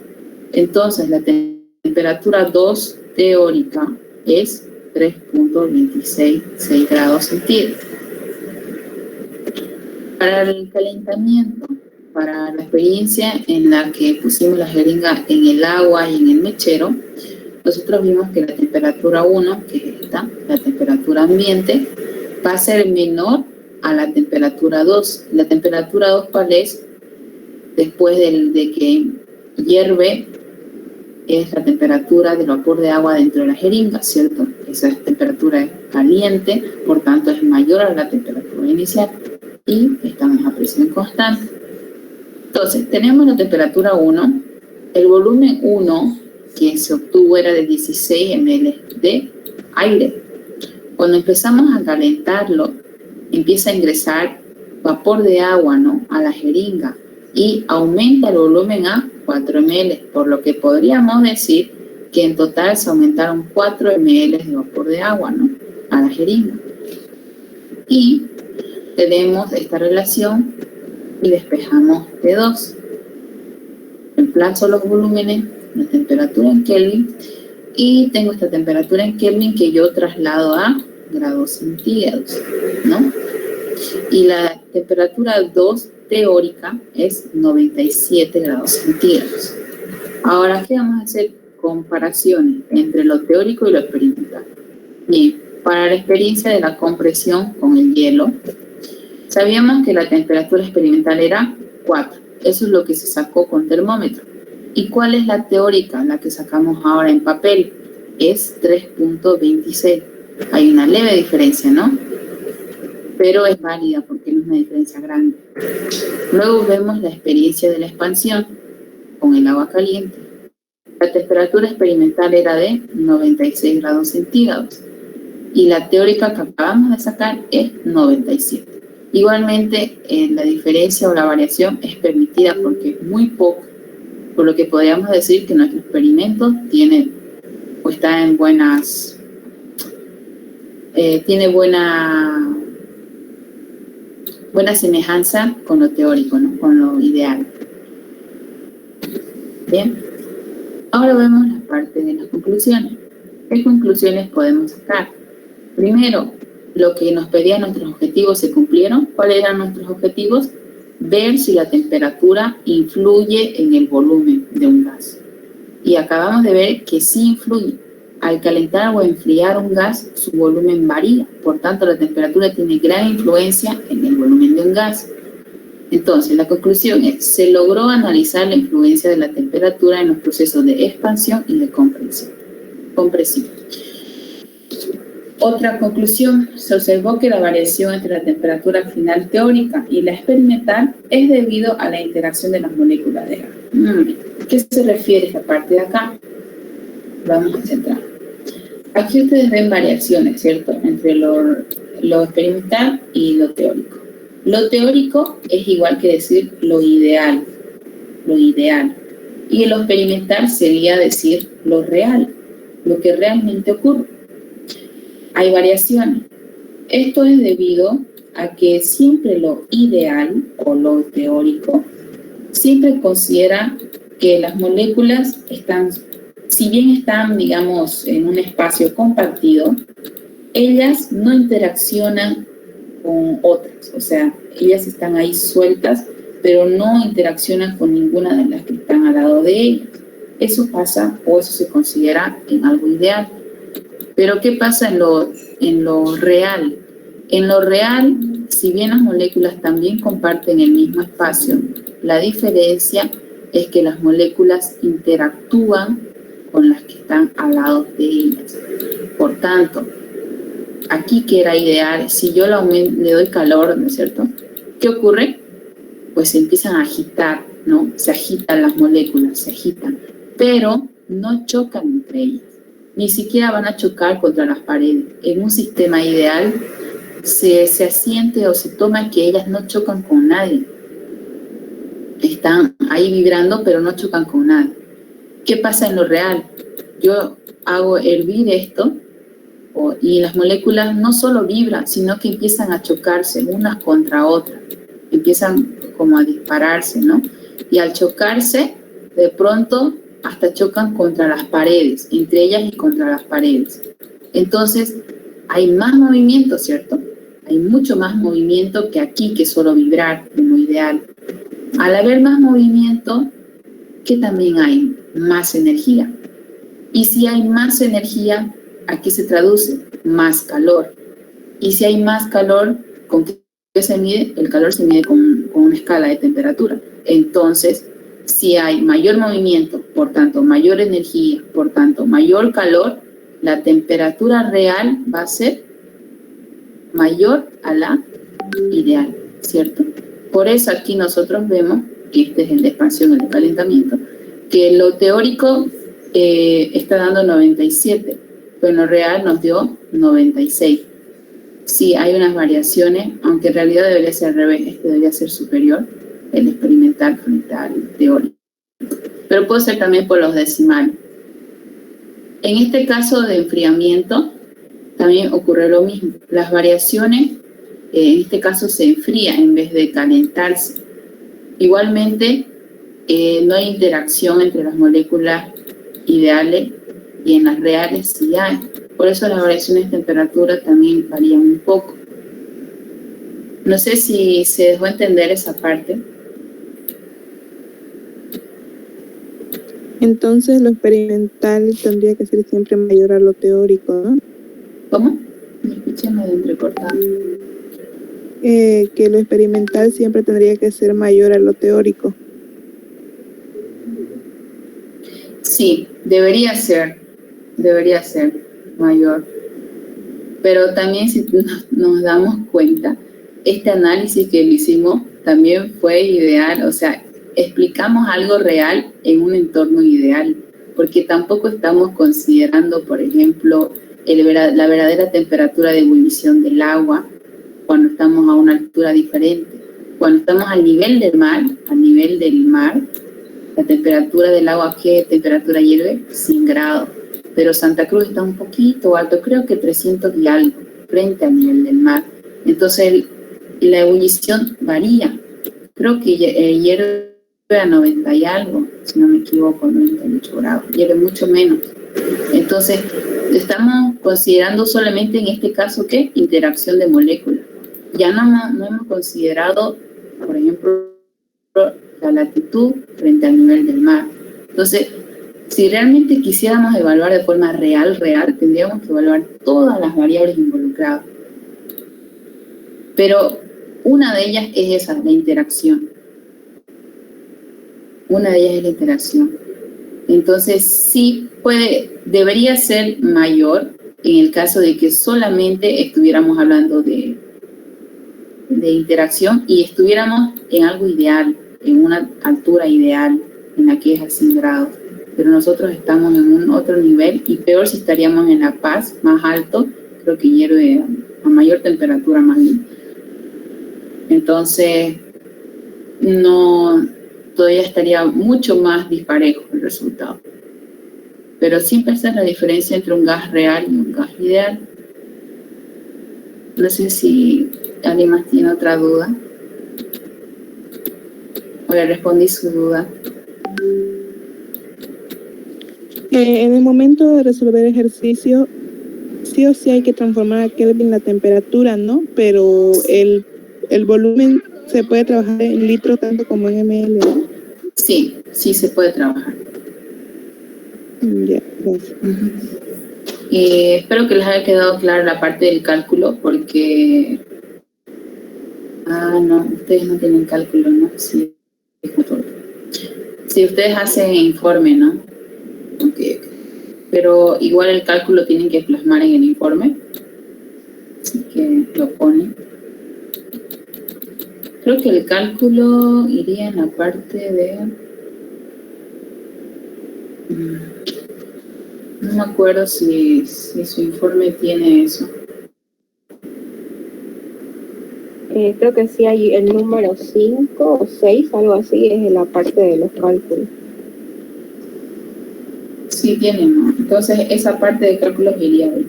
Entonces, la temperatura 2 teórica es 3.266 grados centígrados. Para el calentamiento, para la experiencia en la que pusimos la jeringa en el agua y en el mechero, nosotros vimos que la temperatura 1, que es esta, la temperatura ambiente, va a ser menor a la temperatura 2. La temperatura 2, ¿cuál es? Después de que hierve, es la temperatura del vapor de agua dentro de la jeringa, ¿cierto? Esa temperatura es caliente, por tanto es mayor a la temperatura inicial y estamos a presión constante. Entonces, tenemos la temperatura 1, el volumen 1 que se obtuvo era de 16 ml de aire. Cuando empezamos a calentarlo, empieza a ingresar vapor de agua, ¿no?, a la jeringa y aumenta el volumen a 4 ml, por lo que podríamos decir que en total se aumentaron 4 ml de vapor de agua, ¿no?, a la jeringa. Y tenemos esta relación y despejamos T2. Reemplazo los volúmenes, la temperatura en Kelvin, y tengo esta temperatura en Kelvin que yo traslado a grados centígrados, ¿no? Y la temperatura 2 teórica es 97 grados centígrados. Ahora, ¿qué vamos a hacer? Comparaciones entre lo teórico y lo experimental. Bien, para la experiencia de la compresión con el hielo, sabíamos que la temperatura experimental era 4. Eso es lo que se sacó con termómetro. ¿Y cuál es la teórica? La que sacamos ahora en papel. Es 3.26. Hay una leve diferencia, ¿no? Pero es válida porque no es una diferencia grande. Luego vemos la experiencia de la expansión con el agua caliente. La temperatura experimental era de 96 grados centígrados y la teórica que acabamos de sacar es 97. Igualmente, la diferencia o la variación es permitida porque es muy poco, por lo que podríamos decir que nuestro experimento tiene o está en buenas, tiene buena semejanza con lo teórico, ¿no? Con lo ideal. Bien, ahora vemos la parte de las conclusiones. ¿Qué conclusiones podemos sacar? Primero, lo que nos pedían nuestros objetivos se cumplieron. ¿Cuáles eran nuestros objetivos? Ver si la temperatura influye en el volumen de un gas. Y acabamos de ver que sí influye. Al calentar o enfriar un gas, su volumen varía. Por tanto, la temperatura tiene gran influencia en el volumen de un gas. Entonces, la conclusión es, se logró analizar la influencia de la temperatura en los procesos de expansión y de compresión. Otra conclusión, se observó que la variación entre la temperatura final teórica y la experimental es debido a la interacción de las moléculas de gas. ¿Qué se refiere a esta parte de acá? Vamos a centrar. Aquí ustedes ven variaciones, ¿cierto? Entre lo experimental y lo teórico. Lo teórico es igual que decir lo ideal. Y lo experimental sería decir lo real, lo que realmente ocurre. Hay variaciones. Esto es debido a que siempre lo ideal o lo teórico siempre considera que las moléculas están, si bien están, digamos, en un espacio compartido, ellas no interaccionan con otras, o sea, ellas están ahí sueltas, pero no interaccionan con ninguna de las que están al lado de ellas. Eso pasa, o eso se considera en algo ideal. Pero ¿qué pasa en lo real? En lo real, si bien las moléculas también comparten el mismo espacio, la diferencia es que las moléculas interactúan con las que están al lado de ellas. Por tanto, aquí que era ideal, si yo le doy calor, ¿no es cierto? ¿Qué ocurre? Pues se empiezan a agitar, ¿no? Se agitan las moléculas, se agitan, pero no chocan entre ellas. Ni siquiera van a chocar contra las paredes. En un sistema ideal se asiente o se toma que ellas no chocan con nadie. Están ahí vibrando, pero no chocan con nadie. ¿Qué pasa en lo real? Yo hago hervir esto y las moléculas no solo vibran, sino que empiezan a chocarse unas contra otras. Empiezan como a dispararse, ¿no? Y al chocarse, de pronto hasta chocan contra las paredes, entre ellas y contra las paredes. Entonces, hay más movimiento, ¿cierto? Hay mucho más movimiento que aquí, que solo vibrar, en lo ideal. Al haber más movimiento, ¿qué también hay? Más energía. Y si hay más energía, ¿a qué se traduce? Más calor. Y si hay más calor, ¿con qué se mide? El calor se mide con una escala de temperatura. Entonces, si hay mayor movimiento, por tanto, mayor energía, por tanto, mayor calor, la temperatura real va a ser mayor a la ideal, ¿cierto? Por eso aquí nosotros vemos, que este es el de expansión, el de calentamiento, que lo teórico está dando 97, pero en lo real nos dio 96. Sí, hay unas variaciones, aunque en realidad debería ser al revés, este debería ser superior, el experimental frente al teórico. Pero puede ser también por los decimales. En este caso de enfriamiento, también ocurre lo mismo. Las variaciones, en este caso se enfría en vez de calentarse. Igualmente, no hay interacción entre las moléculas ideales y en las reales sí hay. Por eso las variaciones de temperatura también varían un poco. No sé si se dejó entender esa parte. Entonces lo experimental tendría que ser siempre mayor a lo teórico, ¿no? ¿Cómo? Me escuché medio entrecortado. Que lo experimental siempre tendría que ser mayor a lo teórico. Sí, debería ser mayor. Pero también si nos damos cuenta, este análisis que lo hicimos también fue ideal, o sea, explicamos algo real en un entorno ideal, porque tampoco estamos considerando, por ejemplo, la verdadera temperatura de ebullición del agua cuando estamos a una altura diferente. Cuando estamos al nivel del mar, la temperatura del agua, ¿qué temperatura hierve? 100 grados. Pero Santa Cruz está un poquito alto, creo que 300 y algo, frente al nivel del mar. Entonces, la ebullición varía. Creo que hierve a 90 y algo, si no me equivoco, 98 grados. Hierve mucho menos. Entonces, estamos considerando solamente en este caso, ¿qué? Interacción de moléculas. Ya no hemos considerado, por ejemplo, la latitud frente al nivel del mar. Entonces, si realmente quisiéramos evaluar de forma real, tendríamos que evaluar todas las variables involucradas. Pero una de ellas es esa, la interacción. Entonces, sí debería ser mayor en el caso de que solamente estuviéramos hablando de interacción y estuviéramos en algo ideal, en una altura ideal, en la que es a 100 grados. Pero nosotros estamos en un otro nivel y peor si estaríamos en La Paz, más alto, creo que hierve a mayor temperatura más bien. Entonces, todavía estaría mucho más disparejo el resultado. Pero siempre está la diferencia entre un gas real y un gas ideal. No sé si alguien más tiene otra duda. O le respondí su duda. En el momento de resolver ejercicio, sí o sí hay que transformar a Kelvin la temperatura, ¿no? Pero el volumen se puede trabajar en litros tanto como en ml, ¿no? Sí se puede trabajar. Ya, gracias. Espero que les haya quedado clara la parte del cálculo, porque... no, ustedes no tienen cálculo, ¿no? Sí, ustedes hacen informe, ¿no? Okay. Pero igual el cálculo tienen que plasmar en el informe, así que lo ponen. Creo que el cálculo iría en la parte de... No me acuerdo si su informe tiene eso. Creo que sí hay el número 5 o 6, algo así, es en la parte de los cálculos. Sí tiene, ¿no? Entonces esa parte de cálculos iría ahí.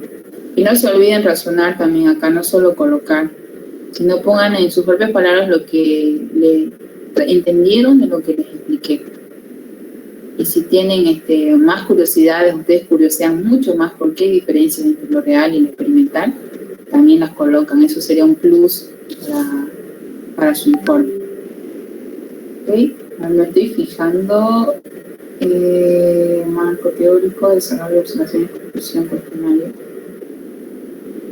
Y no se olviden razonar también acá, no solo colocar, sino pongan en sus propias palabras lo que entendieron de lo que les expliqué. Y si tienen más curiosidades, ustedes curiosean mucho más por qué hay diferencias entre lo real y lo experimental, también las colocan. Eso sería un plus para su informe. ¿Okay? Ahora me estoy fijando. Marco teórico, desarrollo de observaciones, conclusión, cuestionario.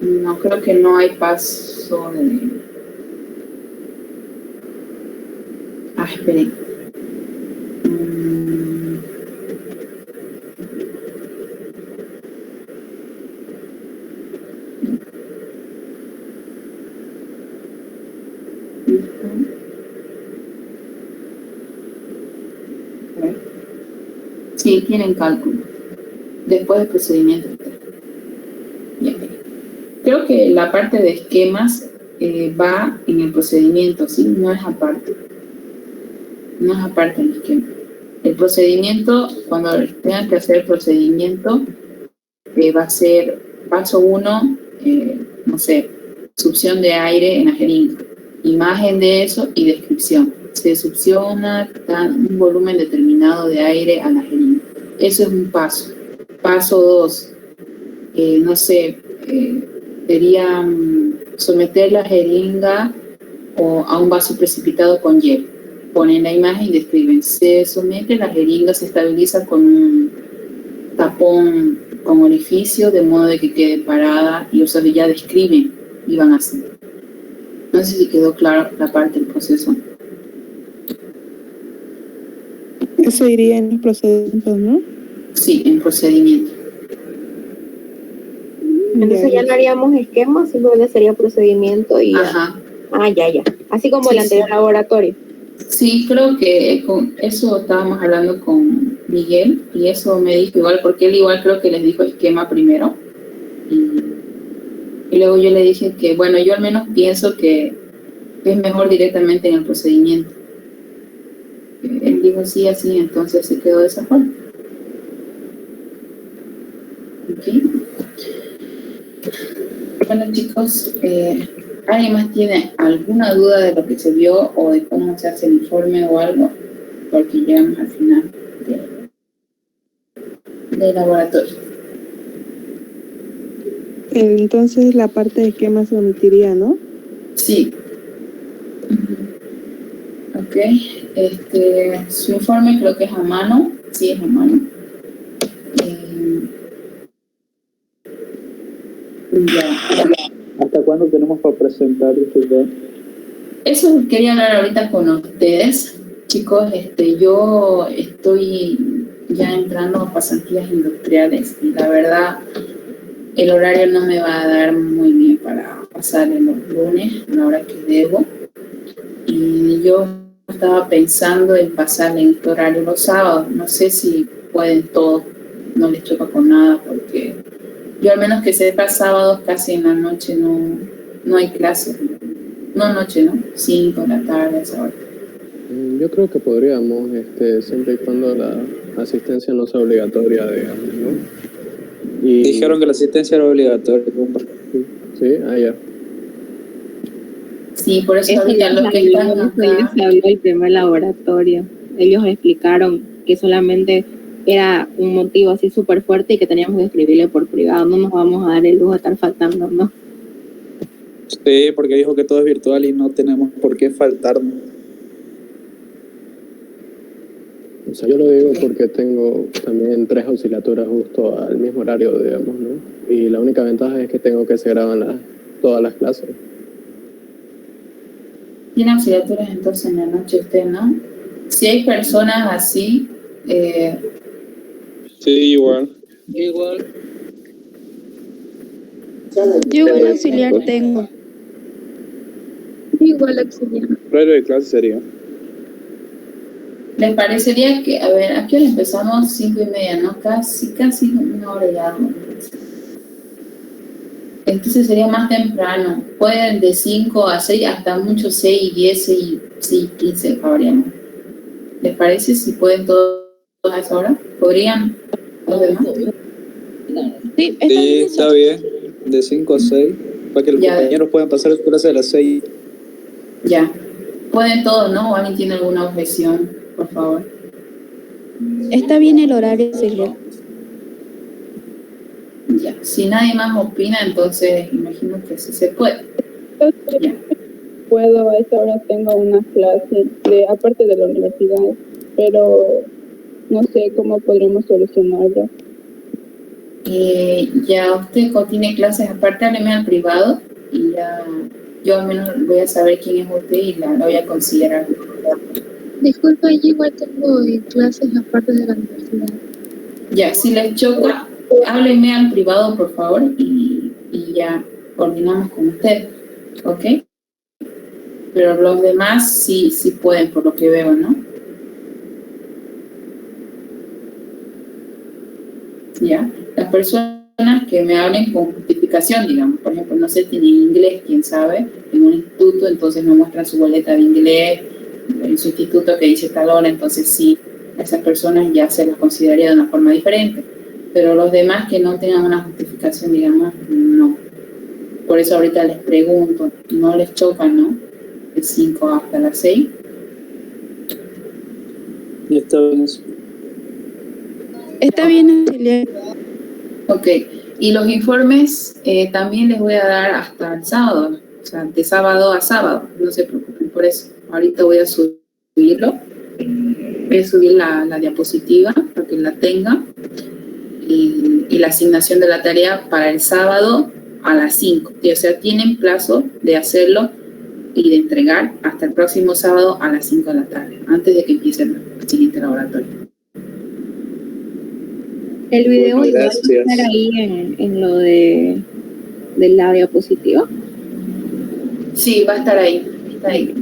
No, creo que no hay paso de... esperen. Sí, tienen cálculo. Después del procedimiento. Bien. Creo que la parte de esquemas va en el procedimiento, ¿sí? No es aparte. No es aparte del esquema. El procedimiento, cuando tengan que hacer el procedimiento, va a ser paso 1, no sé, succión de aire en la jeringa. Imagen de eso y descripción. Se succiona un volumen determinado de aire a la jeringa. Eso es un paso. Paso 2, no sé, sería someter la jeringa a un vaso precipitado con hielo. Ponen la imagen y describen. Se somete la jeringa, se estabiliza con un tapón con orificio de modo de que quede parada y ya describen y van así. No sé si quedó claro la parte del proceso. Eso iría en los procedimientos, ¿no? Sí, en procedimiento. Entonces ya no haríamos esquemas, simplemente sería procedimiento y ya. Ajá. Ah, ya. Así como Sí, el anterior sí. laboratorio. Sí, creo que con eso estábamos hablando con Miguel y eso me dijo igual, porque él igual creo que les dijo esquema primero. Y luego yo le dije que, bueno, yo al menos pienso que es mejor directamente en el procedimiento. Él dijo sí, así, entonces se quedó de esa forma. Okay. Bueno, chicos, ¿alguien más tiene alguna duda de lo que se vio o de cómo se hace el informe o algo? Porque llegamos al final del laboratorio. Entonces la parte de esquema se omitiría, ¿no? Sí. Ok. Su informe creo que es a mano. Sí, es a mano. Ya. ¿Hasta cuándo tenemos para presentar esto? Eso quería hablar ahorita con ustedes, chicos. Yo estoy ya entrando a pasantías industriales y la verdad el horario no me va a dar muy bien para pasar en los lunes, a la hora que debo. Y yo estaba pensando en pasar en este horario los sábados. No sé si pueden todos, no les choca con nada, porque yo al menos que sepa sábados casi en la noche no hay clases. No noche, ¿no? 5 de la tarde, esa hora. Yo creo que podríamos, siempre y cuando la asistencia no sea obligatoria, digamos, ¿no? Y Dijeron que la asistencia era obligatoria. sí, ya. Sí, por eso Eso ahorita ya los que están acá. se habló el primer laboratorio. Ellos explicaron que solamente era un motivo así súper fuerte y que teníamos que escribirle por privado. No nos vamos a dar el lujo de estar faltando, ¿no? Sí, porque dijo que todo es virtual y no tenemos por qué faltarnos. O sea, yo lo digo porque tengo también 3 auxiliaturas justo al mismo horario, digamos, ¿no? Y la única ventaja es que tengo que se graban todas las clases. Tiene auxiliaturas entonces en la noche usted, ¿no? Si hay personas así, Sí, igual. Yo igual auxiliar tengo. Igual auxiliar. Horario de clase sería. ¿les parecería que, a ver, aquí empezamos 5:30, ¿no? Casi una hora ya. Entonces sería más temprano. Pueden de 5 a 6, hasta mucho 6 y 10 y 15 habríamos. ¿Les parece si pueden todos a esa hora? ¿Podrían los demás? Sí, Está bien. De 5 a 6. Para que los compañeros puedan pasar su clase a las 6. Ya. Pueden todos, ¿no? ¿O alguien tiene alguna objeción, por favor? Está bien el horario auxiliar. Ya. Si nadie más opina, entonces imagino que sí se puede. Ya. Puedo, a esa hora tengo una clase aparte de la universidad, pero no sé cómo podremos solucionarlo. Ya usted tiene clases aparte, hábleme al privado y ya yo al menos voy a saber quién es usted y la voy a considerar. Disculpa, yo igual tengo clases aparte de la universidad. Ya, si les choca, háblenme al privado, por favor, y ya coordinamos con ustedes, ¿ok? Pero los demás sí pueden, por lo que veo, ¿no? Ya, las personas que me hablen con justificación, digamos, por ejemplo, no sé, tienen inglés, quién sabe, en un instituto, entonces me muestran su boleta de inglés, en su instituto que dice tal hora, entonces sí, a esas personas ya se las consideraría de una forma diferente, pero los demás que no tengan una justificación, digamos, no. Por eso ahorita les pregunto, ¿no les choca, no? De 5 hasta las 6. Y está bien eso. Está bien auxiliar. Ok, y los informes también les voy a dar hasta el sábado, o sea, de sábado a sábado, no se preocupen por eso. Ahorita voy a subirlo, voy a subir la diapositiva para que la tenga y la asignación de la tarea para el sábado a las 5. O sea, tienen plazo de hacerlo y de entregar hasta el próximo sábado a las 5 de la tarde, antes de que empiece el siguiente laboratorio. El video Bueno, igual va a gracias. estar ahí en lo de la diapositiva. Sí, va a estar ahí. Está ahí.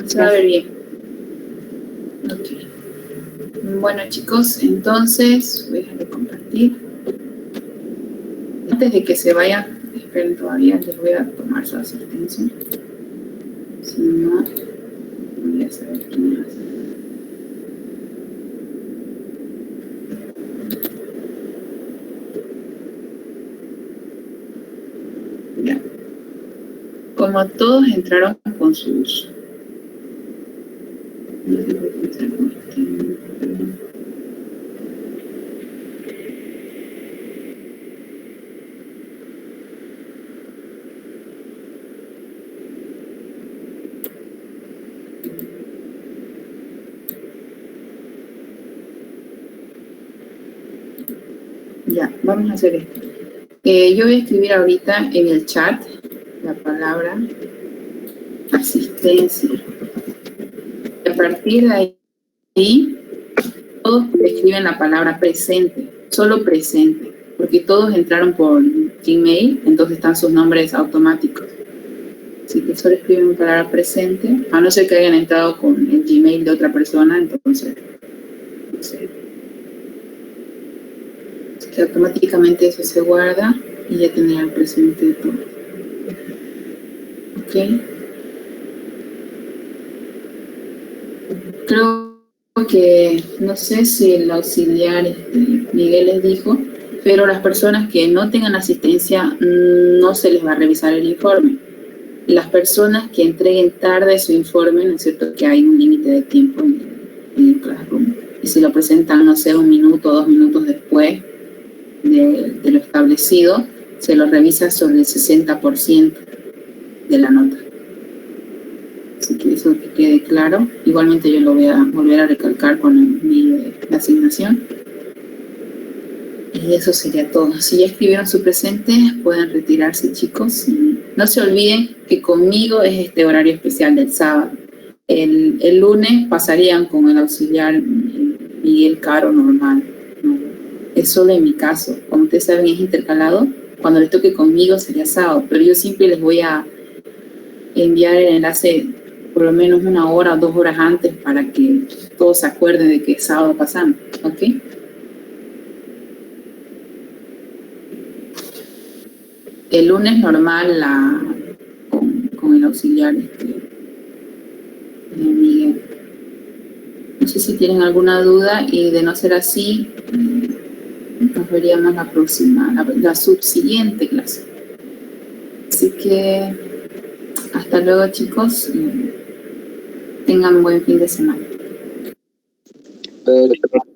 Se va a ver bien. Ok. Bueno, chicos, entonces voy a dejar de compartir. Antes de que se vayan, esperen todavía, les voy a tomar su asistencia. Si no, no voy a saber quién es. Ya. Como todos entraron con sus... No sé por qué entré con perdón. Ya, vamos a hacer esto. Yo voy a escribir ahorita en el chat la palabra asistencia. Y a partir de ahí, todos escriben la palabra presente, solo presente, porque todos entraron por Gmail, entonces están sus nombres automáticos. Así que solo escriben la palabra presente, a no ser que hayan entrado con el Gmail de otra persona, entonces, no sé. Así que automáticamente eso se guarda y ya tendrán presente de todo. ¿Ok? Creo que, no sé si el auxiliar Miguel les dijo, pero las personas que no tengan asistencia no se les va a revisar el informe. Las personas que entreguen tarde su informe, ¿no es cierto?, que hay un límite de tiempo en el Classroom, y si lo presentan, no sé, 1 minuto o 2 minutos después de lo establecido, se lo revisa sobre el 60% de la nota. Así que eso que quede claro. Igualmente yo lo voy a volver a recalcar con el vídeo de la asignación. Y eso sería todo. Si ya escribieron su presente, pueden retirarse, chicos. Y no se olviden que conmigo es este horario especial del sábado. El lunes pasarían con el auxiliar Miguel Caro normal. ¿No? Es solo en mi caso. Como ustedes saben, es intercalado. Cuando les toque conmigo sería sábado. Pero yo siempre les voy a enviar el enlace por lo menos 1 hora o 2 horas antes para que todos se acuerden de que es sábado pasando, ¿ok? El lunes normal con el auxiliar de Miguel. No sé si tienen alguna duda y de no ser así, nos veríamos la próxima, la subsiguiente clase. Así que hasta luego, chicos. Tengan un buen fin de semana. Perfecto.